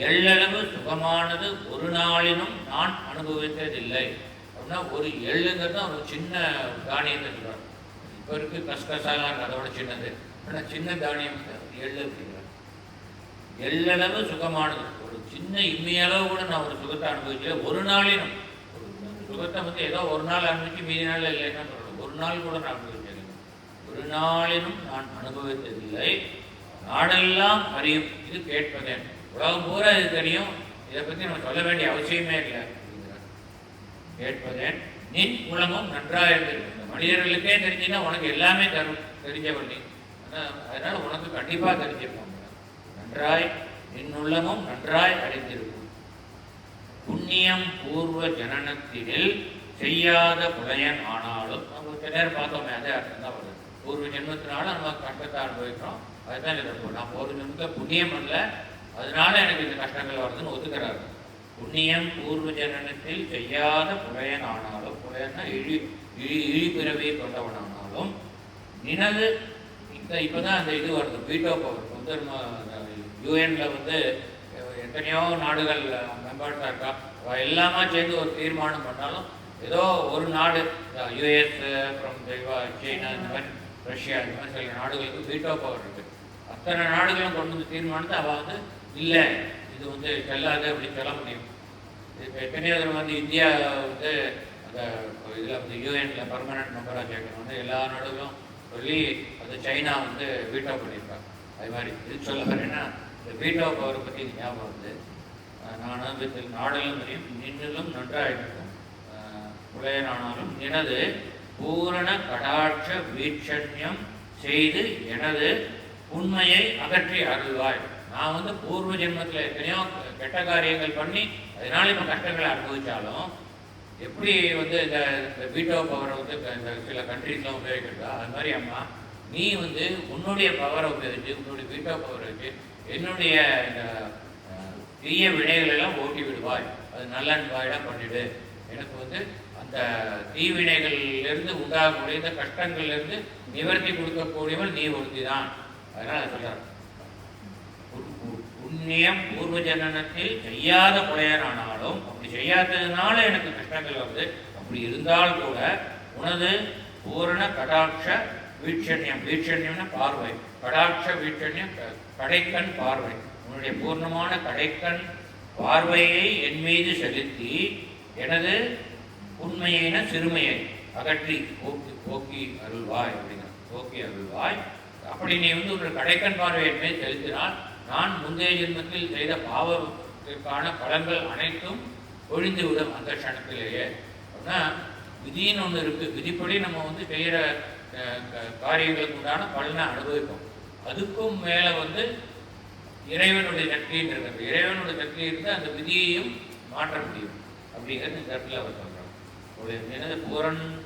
எள்ளளவு சுகமானது ஒரு நாளினும் நான் அனுபவித்ததில்லை. அப்படின்னா ஒரு எள்ளுங்கிறது ஒரு சின்ன தானியத்தை சொல்கிறார். இப்போ இருக்கு கசகசாலாம் இருக்கு, அதோட சின்னது. ஆனால் சின்ன தானியம் எள்ளு அப்படிங்கிறார். எள்ளளவு சுகமானது, ஒரு சின்ன இம்மையளவு கூட நான் ஒரு சுகத்தை அனுபவிக்கல. ஒரு நாளினும் ஒரு சுகத்தை ஏதோ ஒரு நாள் அனுபவிச்சு மீதி நாள் இல்லைன்னா சொல்லணும். ஒரு நாள் கூட நான் அனுபவிச்சதில்லை. ஒரு நாளினும் நான் அனுபவித்ததில்லை. நாடெல்லாம் அறியும் இது கேட்பதேன். உலகம் பூரா இது தெரியும், இதை பற்றி நம்ம சொல்ல வேண்டிய அவசியமே இல்லை அப்படிங்கிறார். கேட்பதேன் நின் உலகம் நன்றாக இருந்திருக்கு. இந்த மனிதர்களுக்கே தெரிஞ்சுன்னா உனக்கு எல்லாமே தெரிஞ்சவள்ளி, அதனால உனக்கு கண்டிப்பாக தெரிஞ்சிருப்பாங்க. நன்றாய் நின்னுள்ளமும் நன்றாய் அறிந்திருக்கும். புண்ணியம் பூர்வ ஜனனத்தினில் செய்யாத புலையன் ஆனாலும், நம்ம கொஞ்ச நேரம் பார்த்தோமே அதே அர்த்தம் தான் வருது. பூர்வ ஜென்மத்தினால நம்ம கஷ்டத்தை அனுபவிக்கிறோம். அதுதான் இருக்கும். நான் ஒரு ஜென்மத்தில் புண்ணியம் அல்ல, அதனால எனக்கு இந்த கஷ்டங்கள் வருதுன்னு ஒத்துக்கிறாரு. புண்ணியம் பூர்வ ஜனனத்தில் செய்யாத புலையன் ஆனாலும், புலையன்னா இழிபிறவியை கொண்டவனானாலும், நினது இப்போதான் அந்த இது வருது, வீட்டோ பவர் யூஎன்ல எத்தனையோ நாடுகள் மெம்பர்ஸாக இருக்கா, எல்லாமே சேர்ந்து ஒரு தீர்மானம் பண்ணாலும் ஏதோ ஒரு நாடு, யூஎஸ், அப்புறம் சைனா, இந்த மாதிரி ரஷ்யா, இந்த மாதிரி சில நாடுகளுக்கு வீட்டோ பவர் இருக்குது. அத்தனை நாடுகளும் கொண்டு வந்து தீர்மானத்தை அவள் இல்லை இது செல்லாது அப்படின்னு சொல்ல முடியும். இப்போ எத்தனையோ இந்தியா அந்த இதில் யூஎன்ல பர்மனன்ட் மெம்பராக சேர்க்கணும்னு எல்லா நாடுகளும் சொல்லி அது சைனா வீட்டோ பண்ணியிருக்காங்க. அது மாதிரி இது சொல்ல வரேன்னா இந்த வீட்டோ பவரை பற்றி ஞாபகம் வருது. நான் நாடலும் தெரியும் நின்றிலும் நன்றாக இருக்கும் புலையனானாலும் எனது பூரண கடாட்ச வீட்சண்யம் செய்து எனது உண்மையை அகற்றி அருள்வாய். நான் பூர்வ ஜென்மத்தில் எத்தனையோ கெட்ட காரியங்கள் பண்ணி அதனால இப்போ கஷ்டங்களை அனுபவித்தாலும் எப்படி இந்த வீட்டோ பவரை இந்த சில கண்ட்ரீஸ்லாம் உபயோகிக்கிறதா, அது மாதிரி அம்மா நீ உன்னுடைய பவரை உபயோகிச்சு, உன்னுடைய வீட்டோ பவரை வச்சு என்னுடைய இந்த தீய வினைகளெல்லாம் ஓட்டி விடுவாய், அது நல்ல வாயிடாக பண்ணிவிடு. எனக்கு அந்த தீவினைகள்லேருந்து உண்டாகக்கூடிய இந்த கஷ்டங்கள்லேருந்து நிவர்த்தி கொடுக்கக்கூடியவள் நீ ஒருத்தி தான். அதனால் சொல்கிறார், புண்ணியம் பூர்வ ஜனனத்தில் செய்யாத புலையனானாலும், அப்படி செய்யாததுனால எனக்கு கஷ்டங்கள் வருது. அப்படி இருந்தால் கூட உனது பூரண கடாட்ச வீட்சண்யம், வீட்சண்யம்னா பார்வை, கடாட்ச வீட்சண்யம் கடைக்கண் பார்வை, உன்னுடைய பூர்ணமான கடைக்கண் பார்வையை என் மீது செலுத்தி எனது உண்மையின சிறுமையை அகற்றி போக்கி அருள்வாய் அப்படிங்கிற போக்கி அருள்வாய். அப்படி நீ ஒரு கடைக்கண் பார்வை என் மீது செலுத்தினால் நான் முந்தைய ஜென்மத்தில் செய்த பாவத்திற்கான பலன்கள் அனைத்தும் ஒழிந்து விடும் அந்த க்ஷணத்திலேயே. அப்படின்னா விதின்னு ஒன்று இருக்குது, விதிப்படி நம்ம செய்கிற காரியங்களுக்கு உண்டான பலனை அனுபவிப்போம். அதுக்கும் மேலே இறைவனுடைய சக்தின்னு இருக்கிறது. இறைவனுடைய சக்தி இருந்தால் அந்த விதியையும் மாற்ற முடியும் அப்படிங்கிறது இந்த இடத்துல அவர் சொல்கிறார். எனது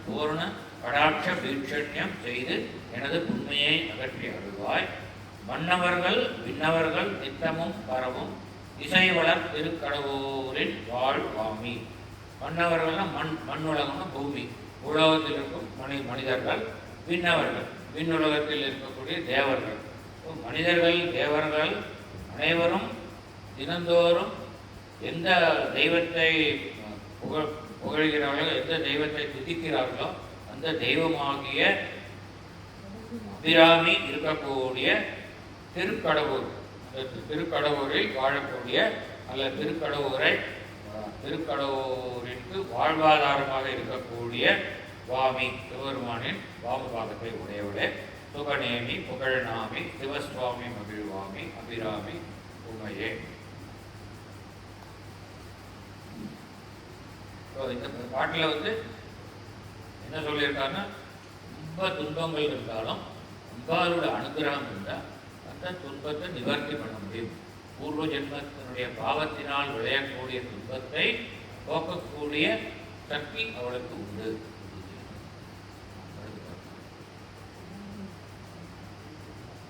பூரண கடாட்ச வீட்சண்யம் செய்து எனது உண்மையை அகற்றி அருள்வாய். மன்னவர்கள் விண்ணவர்கள் நித்தமும் பரவும் இசை வளர் திருக்கடவுரின் வாழ்வாமி. மன்னவர்கள்னா மண் உலகம்னா பூமி, உலகத்தில் இருக்கும் மனிதர்கள். விண்ணவர்கள் விண்ணுலகத்தில் இருக்கக்கூடிய தேவர்கள். மனிதர்கள் தேவர்கள் அனைவரும் தினந்தோறும் எந்த தெய்வத்தை புகழ்கிறார்களோ, எந்த தெய்வத்தை துதிக்கிறார்களோ அந்த தெய்வமாகிய அபிராமி இருக்கக்கூடிய திருக்கடவுர், திருக்கடவுரில் வாழக்கூடிய அல்ல திருக்கடவுரிற்கு வாழ்வாதாரமாக இருக்கக்கூடிய சுவாமி சிவபெருமானின் வாமபாகத்தை உடையவளே, சுகநேமி புகழ்நாமி சிவசுவாமி மகிழ்வாமி அபிராமி உமையே. இந்த பாட்டில் என்ன சொல்லியிருக்காருன்னா, ரொம்ப துன்பங்கள் இருந்தாலும் அம்பாளோட அனுகிரகம் இருந்தால் அந்த துன்பத்தை நிவர்த்தி பண்ண முடியும். பூர்வ ஜென்மத்தினுடைய பாவத்தினால் விளையக்கூடிய துன்பத்தை போக்கக்கூடிய சக்தி அவளுக்கு உண்டு.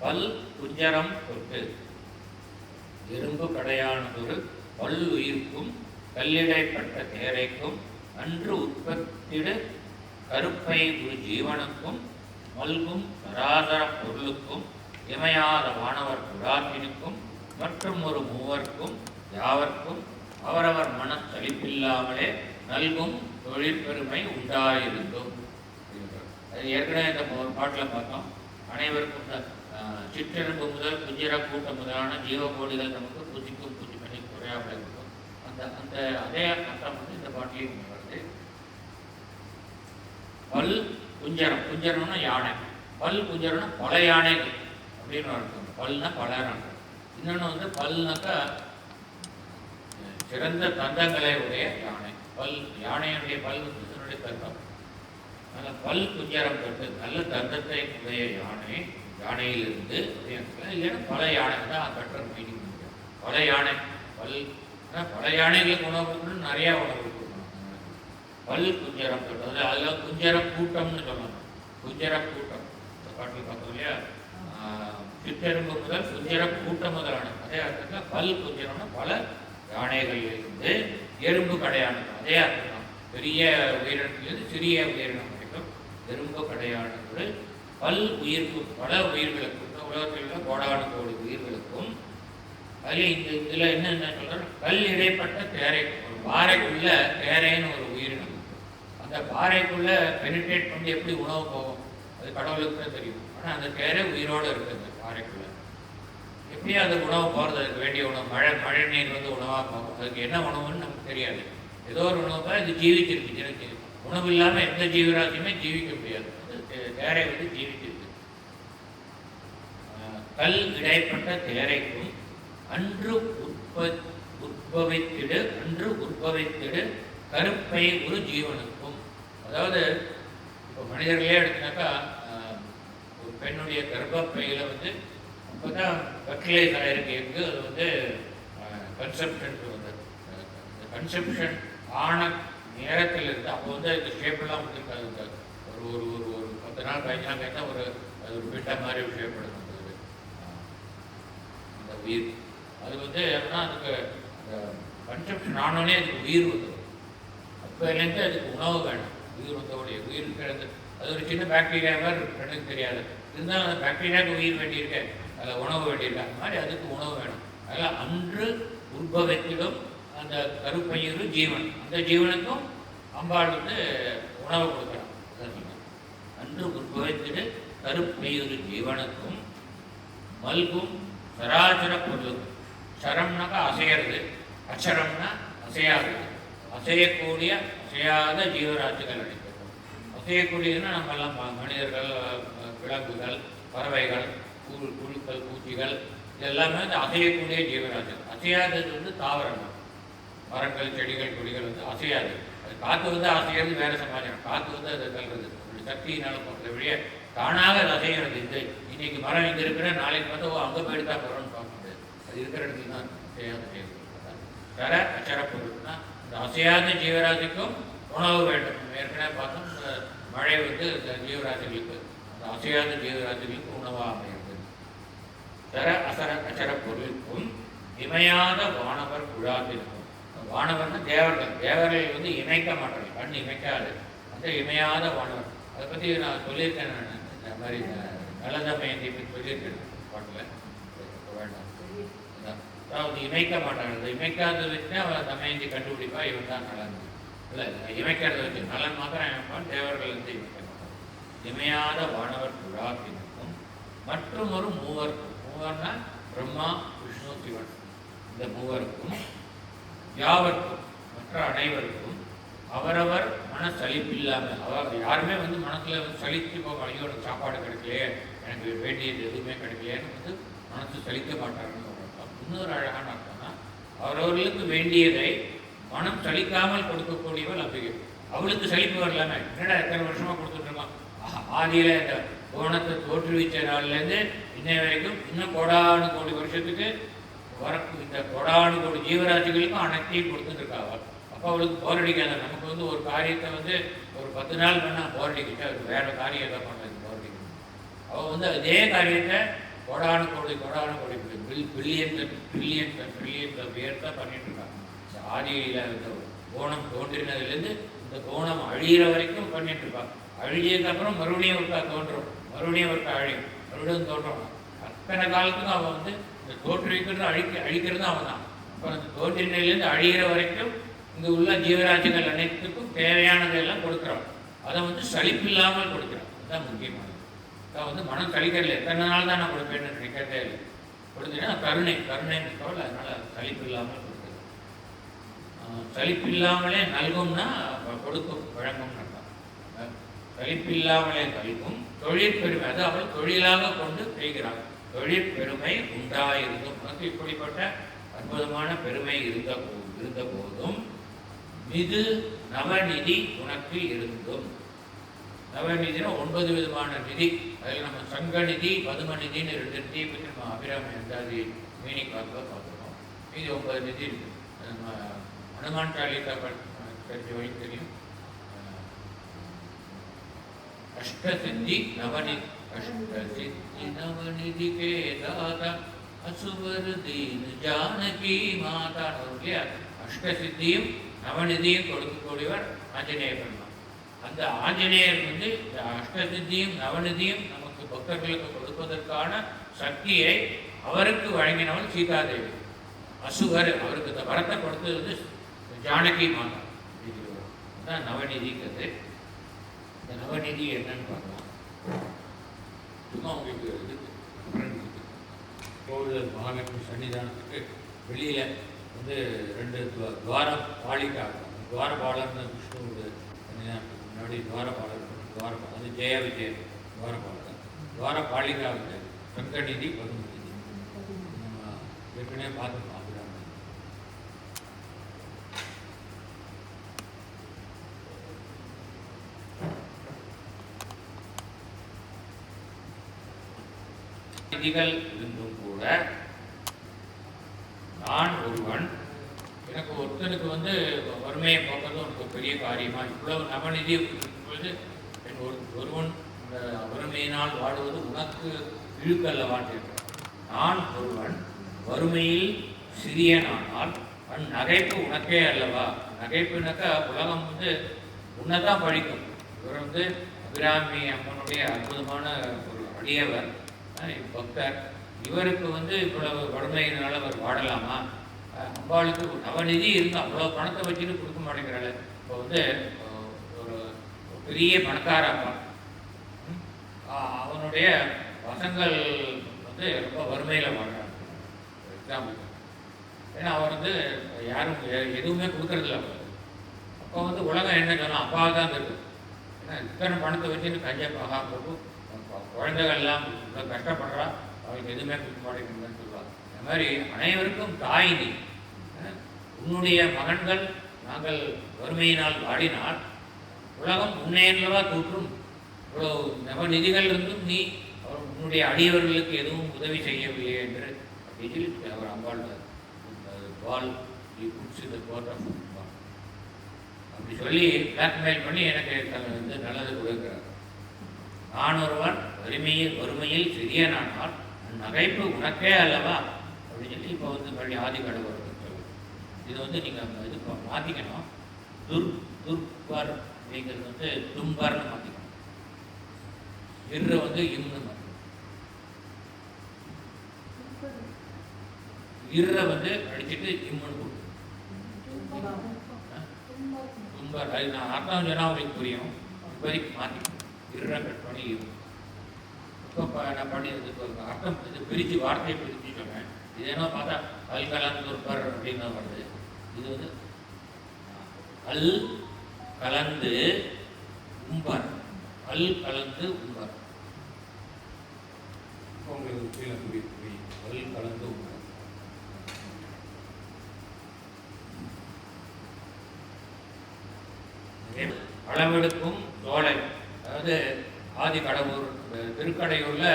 பல் குஞ்சரம் தொட்டு எறும்பு கடையானதொரு பல் உயிர்க்கும் கல்லிடைப்பட்ட தேரைக்கும் அன்று உற்பத்திடு கருப்பை ஒரு ஜீவனுக்கும் மல்கும் சராசர பொருளுக்கும் இமையாத வானவர் குடாத்தினுக்கும் மற்றும் ஒரு மூவர்க்கும் யாவர்க்கும் அவரவர் மனச்சலிப்பில்லாமலே நல்கும் தொழிற்பெருமை உண்டாயிருக்கும். அது ஏற்கனவே இந்த ஒரு பாட்டில் பார்த்தோம். அனைவருக்கும் சிற்றெரும்பு முதல் குஞ்சிர கூட்டம் முதலான ஜீவகோடிகள் நமக்கு பூச்சிக்கும் பூச்சிப்பணி குறையாமல் இருக்கும். அந்த அதே அர்த்தம் இந்த பாட்டிலையும் வருது. பல் குஞ்சரம், குஞ்சரம்னா யானை, பல் குஞ்சரம்னா பல யானைகள் அப்படின்னு அர்த்தம். பல்னா பல யானை. இன்னொன்று பல்னாக்கா சிறந்த தந்தங்களை உடைய யானை. பல் யானையுடைய பல் கிருஷ்ணனுடைய தந்தம். அதனால் பல் குஞ்சரம் பெற்று நல்ல தந்தத்தை உடைய யானை, யானையிலிருந்து இல்லைன்னா பல யானை தான் பெற்ற மீனிங். பல யானை பல் பல யானைகளுக்கு உணவு கொடுக்கணும், நிறையா உணவு கொடுக்கணும். பல் குஞ்சரம் பெற்றது, அதில் குஞ்சர கூட்டம்னு சொல்லணும். குஞ்சர கூட்டம் இந்த பாட்டில் பார்த்தோம் இல்லையா, சிற்றெரும்பு முதல் குஞ்சர கூட்டம் முதலான. அதே அர்த்தத்தில் பல் குஞ்சரம்னா பல யானைகளிலிருந்து எறும்பு கடையானது. அதே அர்த்தம் தான். பெரிய உயிரினத்திலிருந்து சிறிய உயிரினம் வரைக்கும் எறும்பு கடையானது பல் உயிர்க்கும் பல உயிர்களுக்கும், உலகத்தில் உள்ள கோடான கோடி உயிர்களுக்கும். அதில் இதில் என்ன சொல்கிறோம், கல் இடைப்பட்ட தேரை, ஒரு பாறைக்குள்ள தேரைன்னு ஒரு உயிரினம். அந்த பாறைக்குள்ளே பெனிட்ரேட் பண்ணி எப்படி உணவு போகும் அது கடவுளுக்கு தான் தெரியும். ஆனால் அந்த தேரை உயிரோடு இருக்குது. அந்த பாறைக்குள்ளே எப்படி அது உணவு போகிறது, அதுக்கு வேண்டிய உணவு மழை நீர் உணவாக போகும். அதுக்கு என்ன உணவுன்னு நமக்கு தெரியாது. ஏதோ ஒரு உணவு தான் இது ஜீவிச்சிருக்கு. உணவு இல்லாமல் எந்த ஜீவராசியுமே ஜீவிக்க முடியாது. தேரை ஜீவிச்சிருக்கு. கல் இடைப்பட்ட தேரைக்கும் அன்று உற்பவித்திடு கருப்பை ஒரு ஜீவனுக்கும். அதாவது இப்போ மனிதர்களே எடுத்தினாக்கா, ஒரு பெண்ணுடைய கர்ப்பப்பையில் அப்போ தான் ஃபெர்டிலைஸ் ஆகிருக்கு எங்கு, அது கன்செப்ஷன் வந்தது. இந்த கன்செப்ஷன் ஆன நேரத்தில் இருந்து அப்போ இந்த ஷேப்பெல்லாம் வந்துருக்காது. ஒரு ஒரு ஒரு 10 நாள் 15 நாள் கேட்டால் அது ஒரு பிட்ட மாதிரி ஒரு ஷேப் எடுத்து அந்த உயிர். அது எப்படின்னா அதுக்கு அந்த கன்செப்ஷன் ஆனோடனே அதுக்கு உயிர் வந்துடும். அப்போலேருந்து அதுக்கு உணவு வேணும். உயிர் வந்தவுடைய உயிர் கிடந்து அது ஒரு சின்ன பாக்டீரியா மாதிரி கண்ணுக்கு தெரியாது. இருந்தாலும் அந்த பாக்டீரியாவுக்கு உயிர் வேண்டியிருக்கேன், அதில் உணவு வேண்டியிருக்கேன். அந்த மாதிரி அதுக்கு உணவு வேணும். அதில் அன்று உற்பவத்திலும் அந்த கருப்பையூர் ஜீவன், அந்த ஜீவனுக்கும் அம்பாள் உணவு கொடுக்குறான். அன்று உற்பவத்திடு கருப்பையூர் ஜீவனுக்கும் மல்கும் சராசர பொருளுக்கும். சரம்னாக்கா அசையிறது, அச்சரம்னா அசையாது. அசையக்கூடிய அசையாத ஜீவராசிகள் அடிக்கும். அசையக்கூடியதுன்னா நம்மெல்லாம் மனிதர்கள், விலங்குகள், பறவைகள், புழுக்கள், பூச்சிகள், இதெல்லாமே அசையக்கூடிய ஜீவராசிகள். அசையாதது தாவரங்கள், மரங்கள், செடிகள், கொடிகள் அசையாது. அது காற்று அசைகிறது வேற சமாச்சாரம். காற்று அது தள்ளுறது சக்தியினாலும் பார்க்குறது வழியே தானாக அது அசைகிறது. இன்னைக்கு மரம் இங்கே இருக்கிற நாளைக்கு பார்த்தா அங்கே போயிட்டு தான் போகிறோம்னு பார்க்க முடியாது. அது இருக்கிற இடத்துல தான் அசையாத செய்யறது. வேற அச்சர பொருள்னா இந்த அசையாத ஜீவராசிக்கும் உணவு வேண்டும். ஏற்கனவே பார்த்தோம், இந்த மழை வந்து இந்த ஜீவராசிகளுக்கு, அந்த அசையாத ஜீவராசிகளுக்கு உணவாக அமைகிறது. தர அசர அச்சர பொருளுக்கும் இமையாத வானவர் குழாத்திற்கும். வானவர்னா தேவர்கள். தேவர்கள் வந்து இமைக்க மாட்டார்கள், கண் இமைக்காது. அந்த இமையாத வானவர், அதை பற்றி நான் சொல்லியிருக்கேன். நான் இந்த மாதிரி நலதமயந்தி சொல்லியிருக்கேன் பாட்டில், வேண்டாம். அதாவது இமைக்க மாட்டாங்க. இந்த இமைக்காத வச்சுன்னா அவன் தமயந்தி கண்டுபிடிப்பா இவன் தான் நலன். இல்லை, இமைக்கிறத வச்சு நலன் மாத்திரம் இமைப்பான், தேவர்கள் வந்து இமைக்க மாட்டாங்க. இமையாத வானவர் குழாத்திற்கும் மற்றும் ஒரு மூவர்க்கும். மூவர்னா பிரம்மா, விஷ்ணு, சிவன். இந்த மூவருக்கும் யாவர்க்கும் மற்ற அனைவருக்கும் அவரவர் மன சலிப்பில்லாமல், அவர் யாருமே வந்து மனசில் வந்து சலித்து போக, ஐயோ எனக்கு சாப்பாடு கிடைக்கலையே, எனக்கு வேண்டியது எதுவுமே கிடைக்கலையேன்னு வந்து மனசு சலிக்க மாட்டாருன்னு அர்த்தம். இன்னொரு அழகான அர்த்தம்னா அவரவர்களுக்கு வேண்டியதை மனம் சலிக்காமல் கொடுக்கக்கூடியவள் அம்பிகை. அவளுக்கு சலிப்பு வரலாமே, என்னடா எத்தனை வருஷமாக கொடுத்துட்ருக்கான், ஆதியில் இந்த கோணத்தை தோற்றுவிச்ச நாள்லேருந்து இன்னை வரைக்கும் இன்னும் கோடானு கோடி வருஷத்துக்கு வரக்கு இந்த கோடானு கோடி ஜீவராசிகளுக்கும் அனைத்தையும் கொடுத்துட்டுருக்காவா. அப்போ அவளுக்கு போர் அடிக்காத. நமக்கு வந்து ஒரு காரியத்தை வந்து ஒரு 10 நாள் பண்ணால் போர் அடிக்கிட்டு அது வேறு காரியம் எதாவது பண்ணுறது போர் அடிக்கணும். அவள் வந்து அதே காரியத்தை கோடானு கோடி பில்லியன் பேர் தான் பண்ணிட்டு இருக்காங்க. இந்த ஆதியில் இந்த கோணம் தோன்றினதுலேருந்து இந்த கோணம் அழிகிற வரைக்கும் பண்ணிட்டு இருப்பாங்க. அழிஞ்சதுக்கப்புறம் மறுபடியும் ஒருக்கா தோன்றும், மறுபடியும் ஒருக்கா அழியும், மறுபடியும் தோன்றும். அத்தனை காலத்துக்கும் அவன் வந்து இந்த தோற்றுவிக்கிறது அழிக்கிறதும் அவன் தான். அப்புறம் அந்த தோன்றினிலேருந்து அழிகிற வரைக்கும் இங்கே உள்ள ஜீவராசிகள் அனைத்துக்கும் தேவையானதெல்லாம் கொடுக்குறான். அதை வந்து சலிப்பில்லாமல் கொடுக்குறான். அதுதான் முக்கியமானது. அதான் வந்து மனம் சலிக்கிறதில்லை. எத்தனை நாள் தான் நான் கொடுப்பேன்னு நினைக்கிறதே இல்லை. கொடுத்தீங்கன்னா கருணைன்னு இருக்கவள், அதனால் சலிப்பில்லாமல் கொடுக்குறது. சலிப்பில்லாமலே நல்கும்னா கொடுக்கும், வழங்கும்னு அர்த்தம். சலிப்பில்லாமலே கல்கும் தொழிற்பெருமை, அது அவள் தொழிலாக கொண்டு செய்கிறாள். தொழிற்பெருமை உண்டாயிருந்தும், உனக்கு இப்படிப்பட்ட அற்புதமான பெருமை இருந்த போதும் மிது நவநிதி உனக்கு இருந்தும். நவநிதினா 9 விதமான நிதி. அதில் நம்ம சங்கநிதி, பதுமநிதின்னு 2 நிதியை பற்றி நம்ம அபிராமி அந்தாதி மீனி காலத்தில் பார்த்துருக்கோம். மீதி 9 நிதி இருக்கு. நம்ம ஹனுமான் சாலிசா தெரிஞ்ச வழி தெரியும். अष्टसिद्धि नवनिधि के दाता असुवर दीन जानकी माता. அஷ்டசித்தியும் நவநிதியும் கொடுக்கக்கூடியவர் ஆஞ்சநேய பெருமான். அந்த ஆஞ்சநேயர் வந்து இந்த அஷ்டசித்தியும் நவநிதியும் நமக்கு பக்தர்களுக்கு கொடுப்பதற்கான சக்தியை அவருக்கு வழங்கினவள் சீதாதேவி. அசுவர் அவருக்கு இந்த வரத்தை கொடுத்தது வந்து ஜானகி மாதா. அதுதான் நவநிதிங்கிறது. இந்த நவநிதி என்னன்னு பார்க்கலாம். சும்மா உங்களுக்கு கோவில் மகாலட்சுமி சன்னிதானத்துக்கு வெளியில் வந்து 2 துவாரம் பாலிக்கா, துவாரபாலர்னு விஷ்ணுவோட சன்னிதானத்துக்கு முன்னாடி துவாரபாலர், அது ஜெய விஜய துவாரபாலர். துவாரபாலிகா வந்து சங்கநிதி, பதுமநிதி. நம்ம ஏற்கனவே பார்த்துருக்கோம். நிதிகள் இருந்தும் கூட நான் ஒருவன், எனக்கு ஒருத்தனுக்கு வந்து வறுமையை போக்குறது உனக்கு பெரிய காரியமா, இவ்வளவு நவநிதி பொழுது ஒருவன் இந்த வறுமையினால் வாடுவது உனக்கு இழுக்கல்லவான். நான் ஒருவன் வறுமையில் சிறியனானால் அவன் நகைப்பு உனக்கே அல்லவா. நகைப்புனாக்கா உலகம் வந்து உன்னைதான் பழிக்கும். இவர் வந்து அபிராமி அம்மனுடைய அற்புதமான ஒரு அடியவர் பக்தர். இவருக்கு வந்து இவ்வளவு வறுமையினால அவர் வாடலாமா? அம்பாளுக்கு நவநிதி இருந்து அவ்வளோ பணத்தை வச்சுட்டு கொடுக்க மாட்டேங்கிறாள். இப்போ வந்து ஒரு பெரிய பணக்கார அப்பா, அவனுடைய பசங்கள் வந்து ரொம்ப வறுமையில் வாடுறாங்க. எக்ஸாம்பிள், ஏன்னா அவர் வந்து யாரும் எதுவுமே கொடுக்கறதில்ல. அப்போ வந்து உலகம் என்ன சொன்னால் அப்பா தான் இருக்கு. ஏன்னா இத்தனை பணத்தை வச்சுட்டு கஞ்சப்பா பிரபு குழந்தைகள்லாம் இவ்வளோ கஷ்டப்படுறா, அவளுக்கு எதுவுமே கொடுக்க மாட்டேங்குதுன்னு சொல்லுவாங்க. இந்த மாதிரி அனைவருக்கும் தாய் நீ. உன்னுடைய மகன்கள் நாங்கள் வறுமையினால் வாடினால் உலகம் உன்னையல்லவா தூற்றும். இவ்வளோ நவநிதிகள் இருந்தும் நீ உன்னுடைய அடியவர்களுக்கு எதுவும் உதவி செய்யவில்லை என்று இதில் அவர் அம்பாள் பால் அப்படி சொல்லி பிளாக்மெயில் பண்ணி எனக்கு வந்து நல்லது கொடுக்குறார். நான் ஒருவன் வறுமையில் சிறியனானால் நகைப்பு உனக்கே அல்லவா அப்படின்னு சொல்லி இப்போ வந்து மறுபடியும் ஆதி கடவுள் சொல்லு. இது வந்து நீங்கள் இது மாற்றிக்கணும். துர்பர் அப்படிங்கிறது வந்து தும்பர்னு மாற்றிக்கணும். இரு வந்து இம்னு மாற்றிக்கணும். இற வந்து அடிச்சுட்டு இம்முன்னு கொடுக்கும். தும்பர் அது நான் அர்த்தம் சொன்னால் உங்களுக்கு புரியும். இப்போதைக்கு மாற்றிக்கணும். இற கட் பண்ணி இப்போ நான் பண்ணி அர்த்தம் இது பிரித்து வார்த்தையை பிரித்து சொன்னேன். இது என்ன பார்த்தா அல் கலந்து துர்பர் அப்படின்னு தான் வருது. இது வந்து அல் கலந்து உம்பர். அல் கலந்து உம்பர். உங்களுக்கு கீழே புரியும். அல் கலந்து உம்பர். அளவெடுக்கும் சோலை, அதாவது ஆதி கடவுர் திருக்கடையூர்ல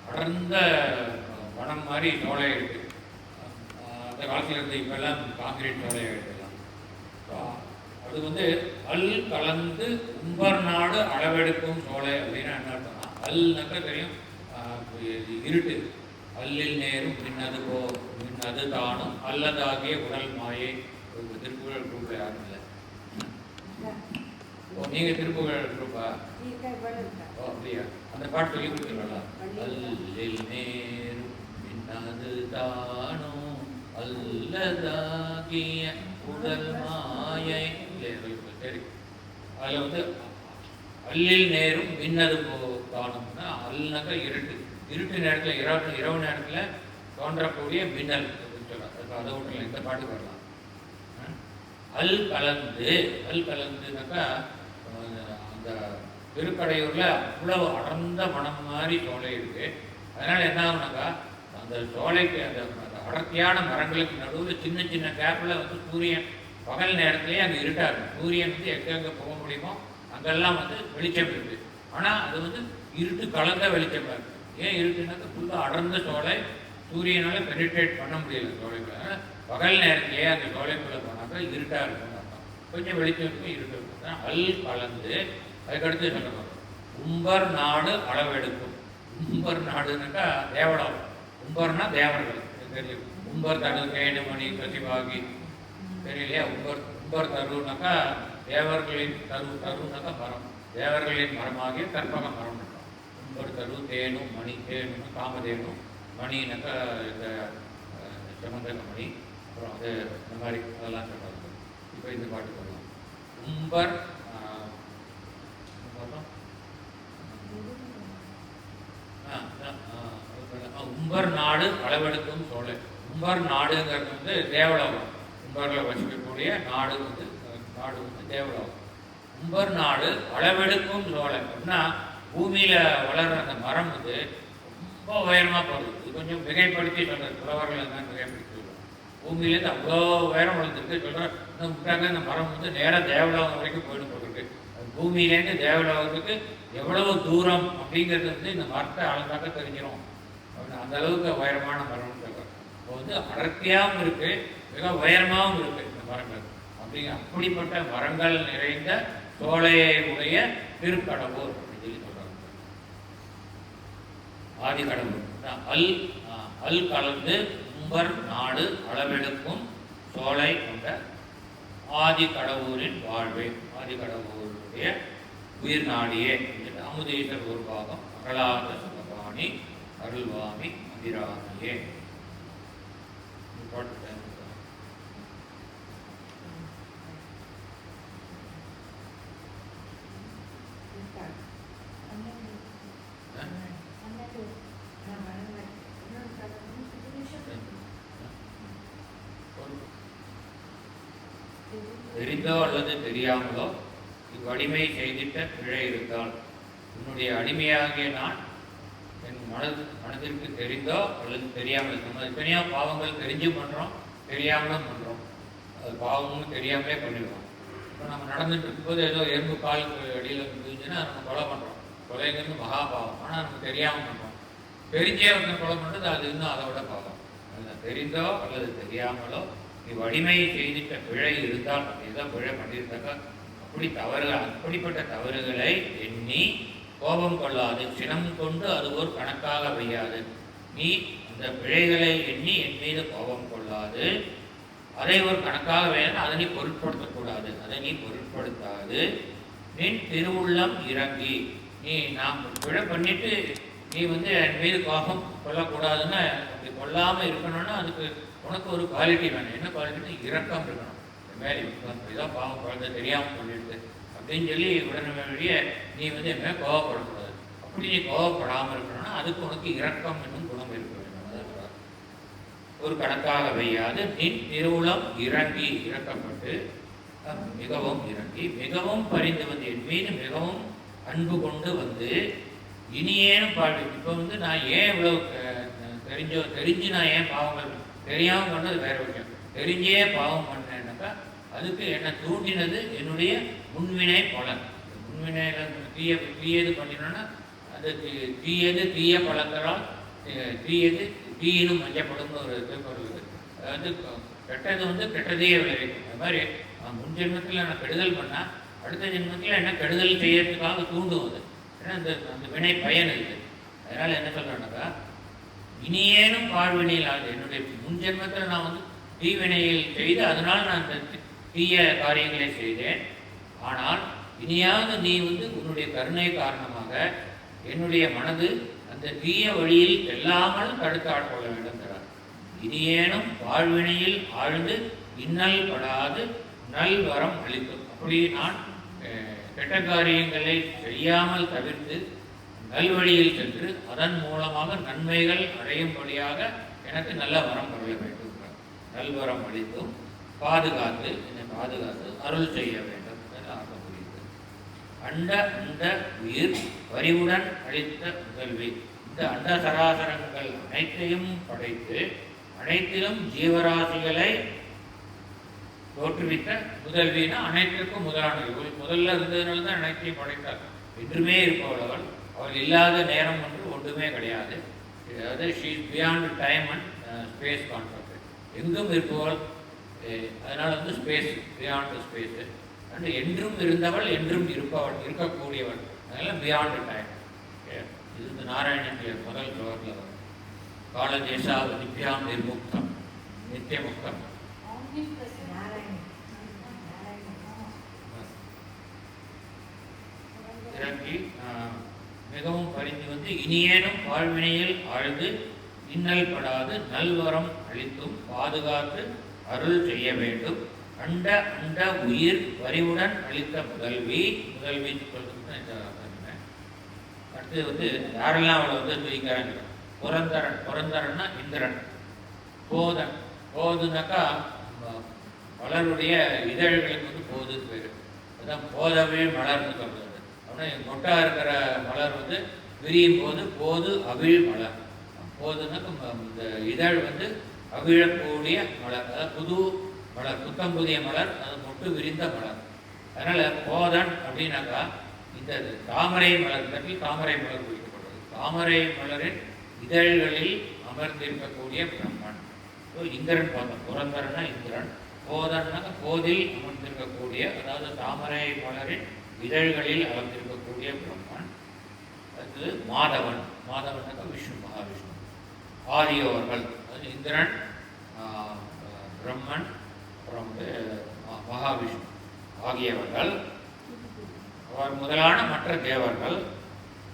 அடர்ந்த வனம் மாதிரி சோலை இருக்கு. அந்த காலத்தில் இருந்து இப்பெல்லாம் காங்கிரீட் சோலை எடுக்கலாம். அது வந்து அல் கலந்து உம்பர் நாடு அளவெடுக்கும் சோலை அப்படின்னு என்ன அர்த்தம்னா, அல்னாக்க தெரியும் இருட்டு. அல்லில் நேரும் மின்னது தானும் அல்லதாகிய உடல் மாயை. திருக்குறள் குரூப்ல யாரும் இல்லை. நீங்க திருப்புகழ் குரூப்பா? அப்படியா? அந்த பாட்டு சொல்லி கொடுத்துருங்களா? அல்லில் நேரும் மின்னது தானும் அல்லதாகிய உடல் மாயை. சரி, அதில் வந்து அல்லில் நேரும் மின்னது தானும்னா அல்லனாக்க இருட்டு. இருட்டு நேரத்தில் இரவு நேரத்தில் தோன்றக்கூடிய மின்னல் அப்படின்னு சொல்கிறாங்க. அதை ஒன்றும் இந்த பாட்டு வரலாம். அல் கலந்துனாக்கா அந்த திருக்கடையூரில் அவ்வளவு அடர்ந்த மனம் மாதிரி சோலை இருக்கு. அதனால் என்ன ஆகுனாக்கா அந்த சோலைக்கு அந்த அடர்த்தியான மரங்களுக்கு நடுவில் சின்ன சின்ன கேப்பில் வந்து சூரியன் பகல் நேரத்துலேயே அங்கே இருட்டாக இருக்கும். சூரியன் வந்து எங்கே போக முடியுமோ அங்கெல்லாம் வந்து வெளிச்சம் இருக்குது. ஆனால் அது வந்து இருட்டு கலந்த வெளிச்சமாக இருக்குது. ஏன் இருட்டுனாக்கா ஃபுல்லாக அடர்ந்த சோலை, சூரியனால் பெனிட்ரேட் பண்ண முடியல சோலைக்குள்ள. பகல் நேரத்திலேயே அந்த சோலைக்குள்ளே போனாக்கா இருட்டாக இருக்கும்னு அர்த்தம். கொஞ்சம் வெளிச்சம் இருக்கும், இருட்டு இருக்கும். அல் கலந்து அதுக்கடுத்து சொல்லணும் உம்பர் நாடு அளவெடுக்கும். உம்பர் நாடுனாக்கா தேவடம். உம்பர்னா தேவர்கள் தெரியும். உம்பர் தரு கேணுமணி கசிவாகி தெரியலையா? உம்பர் தருனாக்கா தேவர்களின் தருனாக்கா மரம். தேவர்களின் மரமாகிய கற்பக மரம். உம்பர் தரு தேனும் மணி. தேனும் காமதேனும், மணினாக்கா இந்த சமந்தக மணி. அப்புறம் அது இந்த மாதிரி அதெல்லாம் சொல்கிறாங்க. இப்போ இந்த பாட்டு சொல்லலாம். உம்பர் உம்பர் நாடு அளவெடுக்கும் சோலை. உம்பர் நாடுங்கிறது வந்து தேவலோகம். உம்பரில் வசிக்கக்கூடிய நாடு வந்து தேவலோகம். உம்பர் நாடு அளவெடுக்கும் சோலை அப்படின்னா பூமியில் வளர்கிற அந்த மரம் வந்து ரொம்ப உயரமாக போகுது. இது கொஞ்சம் மிகைப்படுத்தி சொல்கிறது. புலவர்கள் தான் மிகைப்படுத்தி சொல்கிறோம். பூமியிலேருந்து அவ்வளோ உயரம் வளர்ந்துருக்கு சொல்கிறேன். இன்னும் முட்டாங்க இந்த மரம் வந்து நேராக தேவலோகம் வரைக்கும் போயிட்டு போட்டுருக்கு. பூமியிலேருந்து தேவலோகத்துக்கு எவ்வளவு தூரம் அப்படிங்கிறது வந்து இந்த மரத்தை அளந்தாக்க தெரிஞ்சிடும். அந்த அளவுக்கு உயரமான மரம்னு சொல்கிறோம். இப்போ வந்து அடர்த்தியாகவும் இருக்குது, மிக உயரமாகவும் இருக்குது இந்த மரங்கள். அப்படிப்பட்ட மரங்கள் நிறைந்த சோலையை உடைய திருக்கடவுர் அப்படின்னு சொல்லி சொல்கிறாங்க. ஆதி கடவுர் அல் கலந்து உம்பர் நாடு அளவெடுக்கும் சோலை கொண்ட ஆதி கடவுரின் வாழ்வே. ஆதி கடவுருடைய உயிர் நாடியே. அமுதீஸ்வர் ஒரு பாகம் அகலாத சுகபாணி அருள்வாமி அபிராமியே. தெரிந்தோ அல்லது தெரியாமலோ இவ்வடிமை செய்திட்ட பிழை இருந்தால் உன்னுடைய அடிமையாகிய நான் என் மனதிற்கு தெரிந்தோ அல்லது தெரியாமல், நம்ம எத்தனையோ பாவங்கள் தெரிஞ்சும் பண்ணுறோம், தெரியாமலும் பண்ணுறோம். அது பாவமும் தெரியாமலே பண்ணிடுவோம். இப்போ நம்ம நடந்துட்டு இருக்கும்போது ஏதோ எறும்பு காலுக்கு அடியில் இருந்துச்சுன்னா நம்ம கொலை பண்ணுறோம். கொலைங்கிறது மகாபாவம். ஆனால் நம்ம தெரியாமல் பண்ணுறோம். தெரிஞ்சே ஒருத்தன் கொலை பண்ணுறது அது இன்னும் அதை விட பாவம். அதில் தெரிந்தோ அல்லது தெரியாமலோ நீ வலிமை செய்திட்ட பிழை இருந்தால் ஏதோ பிழை பண்ணியிருந்தாக்கா அப்படிப்பட்ட தவறுகளை எண்ணி கோபம் கொள்ளாது, சினம் கொண்டு அது ஒரு கணக்காக வையாது. நீ அந்த பிழைகளை எண்ணி என் மீது கோபம் கொள்ளாது, அதை ஒரு கணக்காக வையாது, அதை நீ பொருட்படுத்தக்கூடாது, அதை நீ பொருட்படுத்தாது. நின் திருவுள்ளம் இறங்கி, நீ நான் பிழை பண்ணிட்டு நீ என் மீது கோபம் கொள்ளக்கூடாதுன்னு, அப்படி கொள்ளாமல் இருக்கணும்னா அதுக்கு உனக்கு ஒரு குவாலிட்டி வேணும். என்ன குவாலிட்டின்னு இரக்கம் இருக்கணும். மேலே இதான் பாவம் குழந்தை தெரியாமல் சொல்லிடுது அப்படின்னு சொல்லி உடனடியே நீ என் மேலே கோவப்படக்கூடாது. அப்படி நீ கோவப்படாமல் இருக்கணும்னா அதுக்கு உனக்கு இரக்கம் என்னும் குணம் இருக்க வேண்டும். ஒரு கணக்காக வையாது நின் திருவுளம் இறங்கி, இறக்கப்பட்டு மிகவும் இறங்கி மிகவும் பரிந்து என் மீது மிகவும் அன்பு கொண்டு இனியேனும் பாடு. இப்போ நான் ஏன் இவ்வளோ தெரிஞ்சு நான் ஏன் பாவங்கள் தெரியாமல் பண்ணது வேற விஷயம். தெரிஞ்சே பாவம் பண்ணேன்னாக்கா அதுக்கு என்ன தூண்டினது என்னுடைய முன்வினை பலன். முன்வினையில் தீயது பண்ணினோன்னா அது தீய பழங்களால் தீயினும் மஞ்சப்படும் ஒரு திருக்குறள். அதாவது கெட்டது கெட்டதையே விளைவிக்கும். அது மாதிரி முன் ஜென்மத்தில் நான் கெடுதல் பண்ணால் அடுத்த ஜென்மத்தில் என்ன கெடுதல் செய்யறதுக்காக தூண்டுவது. ஏன்னா அந்த வினை பயன் இருக்குது. அதனால் என்ன சொல்கிறேன்னாக்கா இனியேனும் பாழ்வினையில் ஆகுது. என்னுடைய முன் ஜென்மத்தில் நான் தீவினையில் செய்து அதனால் நான் அந்த தீய காரியங்களை செய்தேன். ஆனால் இனியாவது நீ உன்னுடைய கருணை காரணமாக என்னுடைய மனது அந்த தீய வழியில் செல்லாமல் தடுத்து ஆட்கொள்ள வேண்டும் தரார். இனியேனும் வாழ்வினையில் ஆழ்ந்து இன்னல் படாது நல் வரம் அளிக்கும். அப்படி நான் கெட்ட காரியங்களை செய்யாமல் தவிர்த்து நல்வழியில் சென்று அதன் மூலமாக நன்மைகள் அடையும்படியாக எனக்கு நல்ல வரம் கொள்ள வேண்டும். நல்வரம் அளித்தும் பாதுகாத்து என்னை பாதுகாத்து அருள் செய்ய வேண்டும் என்று ஆக முடியுது. அண்ட உயிர் வரிவுடன் அளித்த முதல்வி. இந்த அண்ட சராசரங்கள் அனைத்தையும் படைத்து அனைத்திலும் ஜீவராசிகளை தோற்றுவித்த முதல்வினா அனைத்திற்கும் முதலானது. முதல்ல இருந்ததுனால தான் அனைத்தையும் படைத்தார். என்றுமே இருப்பவள் அவள் இல்லாத நேரம் ஒன்றுமே கிடையாது. அதாவது she is beyond time and space concept. எங்கும் இருப்பவள், அதனால் ஸ்பேஸ், பியாண்ட் ஸ்பேஸு. அண்ட் என்றும் இருந்தவள், என்றும் இருப்பவள், இருக்கக்கூடியவள். அதனால் பியாண்ட் டைம். இது நாராயணனுடைய முதல் ஸ்லோகத்தில் வரும். காலதேசா வித்யாம் நிர்முக்தம் நித்தியமுக்தம். இறங்கி மிகவும் பரிந்து இனியேனும் வாழ்வினையில் ஆழ்ந்து இன்னல் படாது நல்வரம் அளித்தும் பாதுகாத்து அருள் செய்ய வேண்டும். அண்ட உயிர் வரிவுடன் அளித்த முதல்வி சொல்றது. அடுத்து யாரெல்லாம் அவளை துதிக்கிறாங்க? புரந்தரன்னா இந்திரன். போதுனாக்கா மலருடைய இதழ்களுக்கு போதுன்னு பேரு. அதுதான் போதவே மலர்னு சொல்றது. மொட்டா இருக்கிற மலர் விரியும் போது அவிழ் மலர். போதுனாக்கா இந்த இதழ் அவிழக்கூடிய மலர், அதாவது புது மலர், புத்தம் புதிய மலர், அது மொட்டு விரிந்த மலர். அதனால் போதன் அப்படின்னாக்கா இந்த தாமரை மலர் பற்றி தாமரை மலர் குறிக்கப்படுறது. தாமரை மலரின் இதழ்களில் அமர்ந்திருக்கக்கூடிய பிரம்மன். இந்திரன் பார்த்தோம். புரந்தரன்னா இந்திரன். போதன்னாக்கா போதில் அமர்ந்திருக்கக்கூடிய, அதாவது தாமரை மலரின் இதழ்களில் அமர்ந்திருக்கக்கூடிய பிரம்மன். அது மாதவன். மாதவன்னாக்கா விஷ்ணு, மகாவிஷ்ணு. ஆதியோர்கள், அது இந்திரன், பிரம்மன், அப்புறம் மகாவிஷ்ணு ஆகியவர்கள், அவர் முதலான மற்ற தேவர்கள்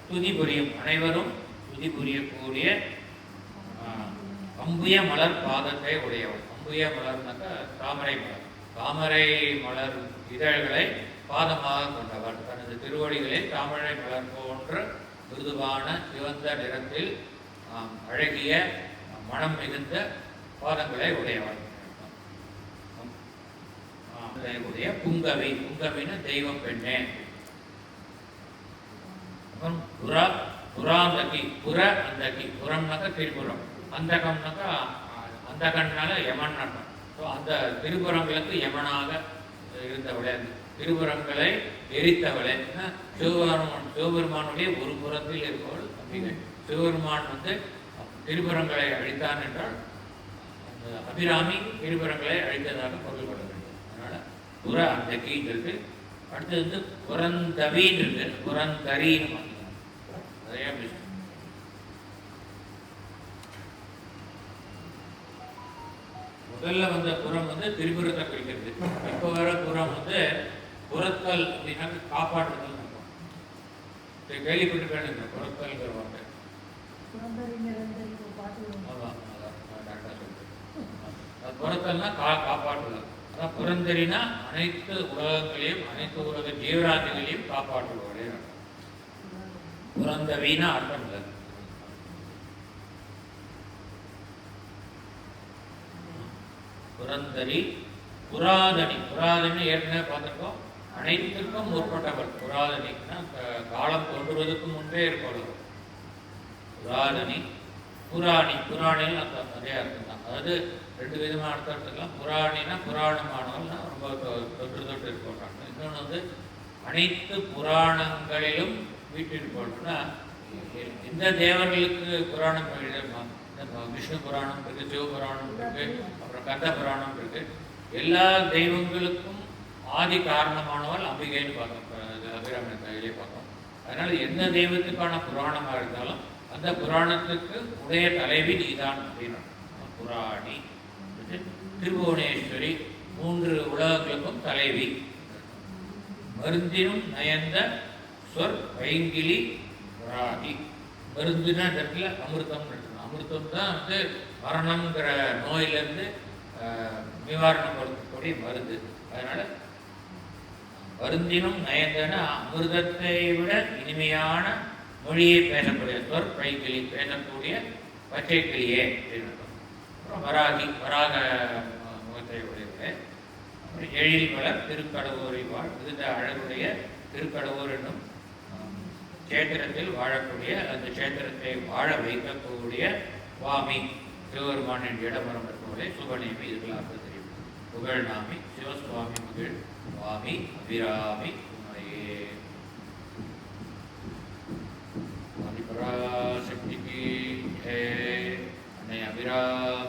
துதி புரியும் அனைவரும் துதி புரியக்கூடிய அம்புய மலர் பாதத்தை உடையவர். அம்புய மலர்னாக்கா தாமரை மலர். தாமரை மலர் இதழ்களை பாதமாக கொண்டவர். தனது திருவடிகளில் தாமரை மலர் போன்ற மிருதுவான சிவந்த நிறத்தில் அழகிய மனம் மிகுந்த பாதங்களை உடையவர். உடைய புங்கவி. புங்கவின்னு தெய்வம் பெண்ணே. புராந்தகி. அந்தகி. புறம்னாக்கா திரிபுரம். அந்தகம்னாக்கா அந்தகன்னால யமன் அர்த்தம். ஸோ அந்த திரிபுரங்களுக்கு யமனாக இருந்தவளே, திரிபுரங்களை எரித்தவளே. சிவபெருமானுடைய ஒரு புறத்தில் இருப்பவள் அம்பிகை. சிவபெருமான் திரிபுரங்களை அழித்தான் என்றால் அபிராமி இருபுறங்களை அழித்ததாக பொருள் கொள்ள வேண்டும். அதனால் புற அந்த கீங்கிறது. அடுத்தது வந்து புறந்தவின்னு இருக்கு, புறந்தரின்னு மாற்றிக்கணும். நிறையா பேசணும். முதல்ல வந்த புறம் வந்து திரிபுரத்தை குறிக்கிறது. இப்போ வர புறம் வந்து புறத்தல் அப்படின்னா காப்பாற்றுதல் இருக்கும். கேள்விப்பட்டிருக்கேன் புறத்தல்ங்கிற வார்த்தை. ஆமாம், கரெக்டாக சொல்றேன். புறத்தல்னா காப்பாற்றுதல். அதான் புறந்தரினா அனைத்து உலகங்களையும் அனைத்து உலக ஜீவராசிகளையும் காப்பாற்றுவதே. புறந்தவினா அர்த்தம் இல்லை. புரந்தரி புராதனி. புராதனி ஏற்கனவே பார்த்துருக்கோம். அனைத்துக்கும் முற்பட்டவர் புராதனின்னா காலம் தோன்றுவதற்கு முன்பே இருப்பவர் புராதனி. புராணி புராணின்னு அர்த்தம், அதே அர்த்தம் தான். அதாவது ரெண்டு விதமான அர்த்தம் எடுத்துக்கலாம். புராணினா புராணமானவள்னா ரொம்ப தொற்று தொட்டு இருப்பாங்க. இன்னொன்று வந்து அனைத்து புராணங்களிலும் வீட்டிருப்போம்னா எந்த தேவர்களுக்கு புராணம் எழுதமா? விஷ்ணு புராணம் இருக்கு, சிவபுராணம் இருக்கு, அப்புறம் கந்த புராணம் இருக்கு. எல்லா தெய்வங்களுக்கும் ஆதி காரணமானவள் அம்பிகைன்னு பார்த்தோம், அபிராமி கையிலே பார்த்தோம். அதனால எந்த தெய்வத்துக்கான புராணமாக இருந்தாலும் அந்த புராணத்துக்கு உடைய தலைவி நீதான் அப்படின்னு. புராணி திருபுவனேஸ்வரி, 3 உலகங்களுக்கும் தலைவி. மருந்தினும் நயந்த சொற் பைங்கிலி வராகி. மருந்துனா இந்த இடத்துல அமிர்தம் இருக்கணும். அமிர்தம் தான் வந்து மரணம்ங்கிற நோயிலிருந்து நிவாரணம் கொடுக்கக்கூடிய மருந்து. அதனால மருந்தினும் நயந்தனா அமிர்தத்தை விட இனிமையான மொழியை பேசக்கூடிய சொற் பைங்கிலி, பேசக்கூடிய பச்சை கிளியே அப்படின்னு. அப்புறம் வராகி, வராக முகத்தை உடையது. அப்புறம் எழில் வளர் திருக்கடவுரை வாழ். இந்த அழகுடைய திருக்கடவுர் என்னும் சேத்திரத்தில் வாழக்கூடிய, அந்த சேத்திரத்தை வாழ வைக்கக்கூடிய சுவாமி சிவபெருமானின் இடமரம் இருக்கக்கூடிய சுபநேமி. இதுக்கெல்லாம் அர்த்தம் தெரியும். புகழ்நாமி சிவசுவாமி மகிழ் சுவாமி அபிராமி உமையே. ஆதிபராசக்திக்கு அன்னை அபிராமி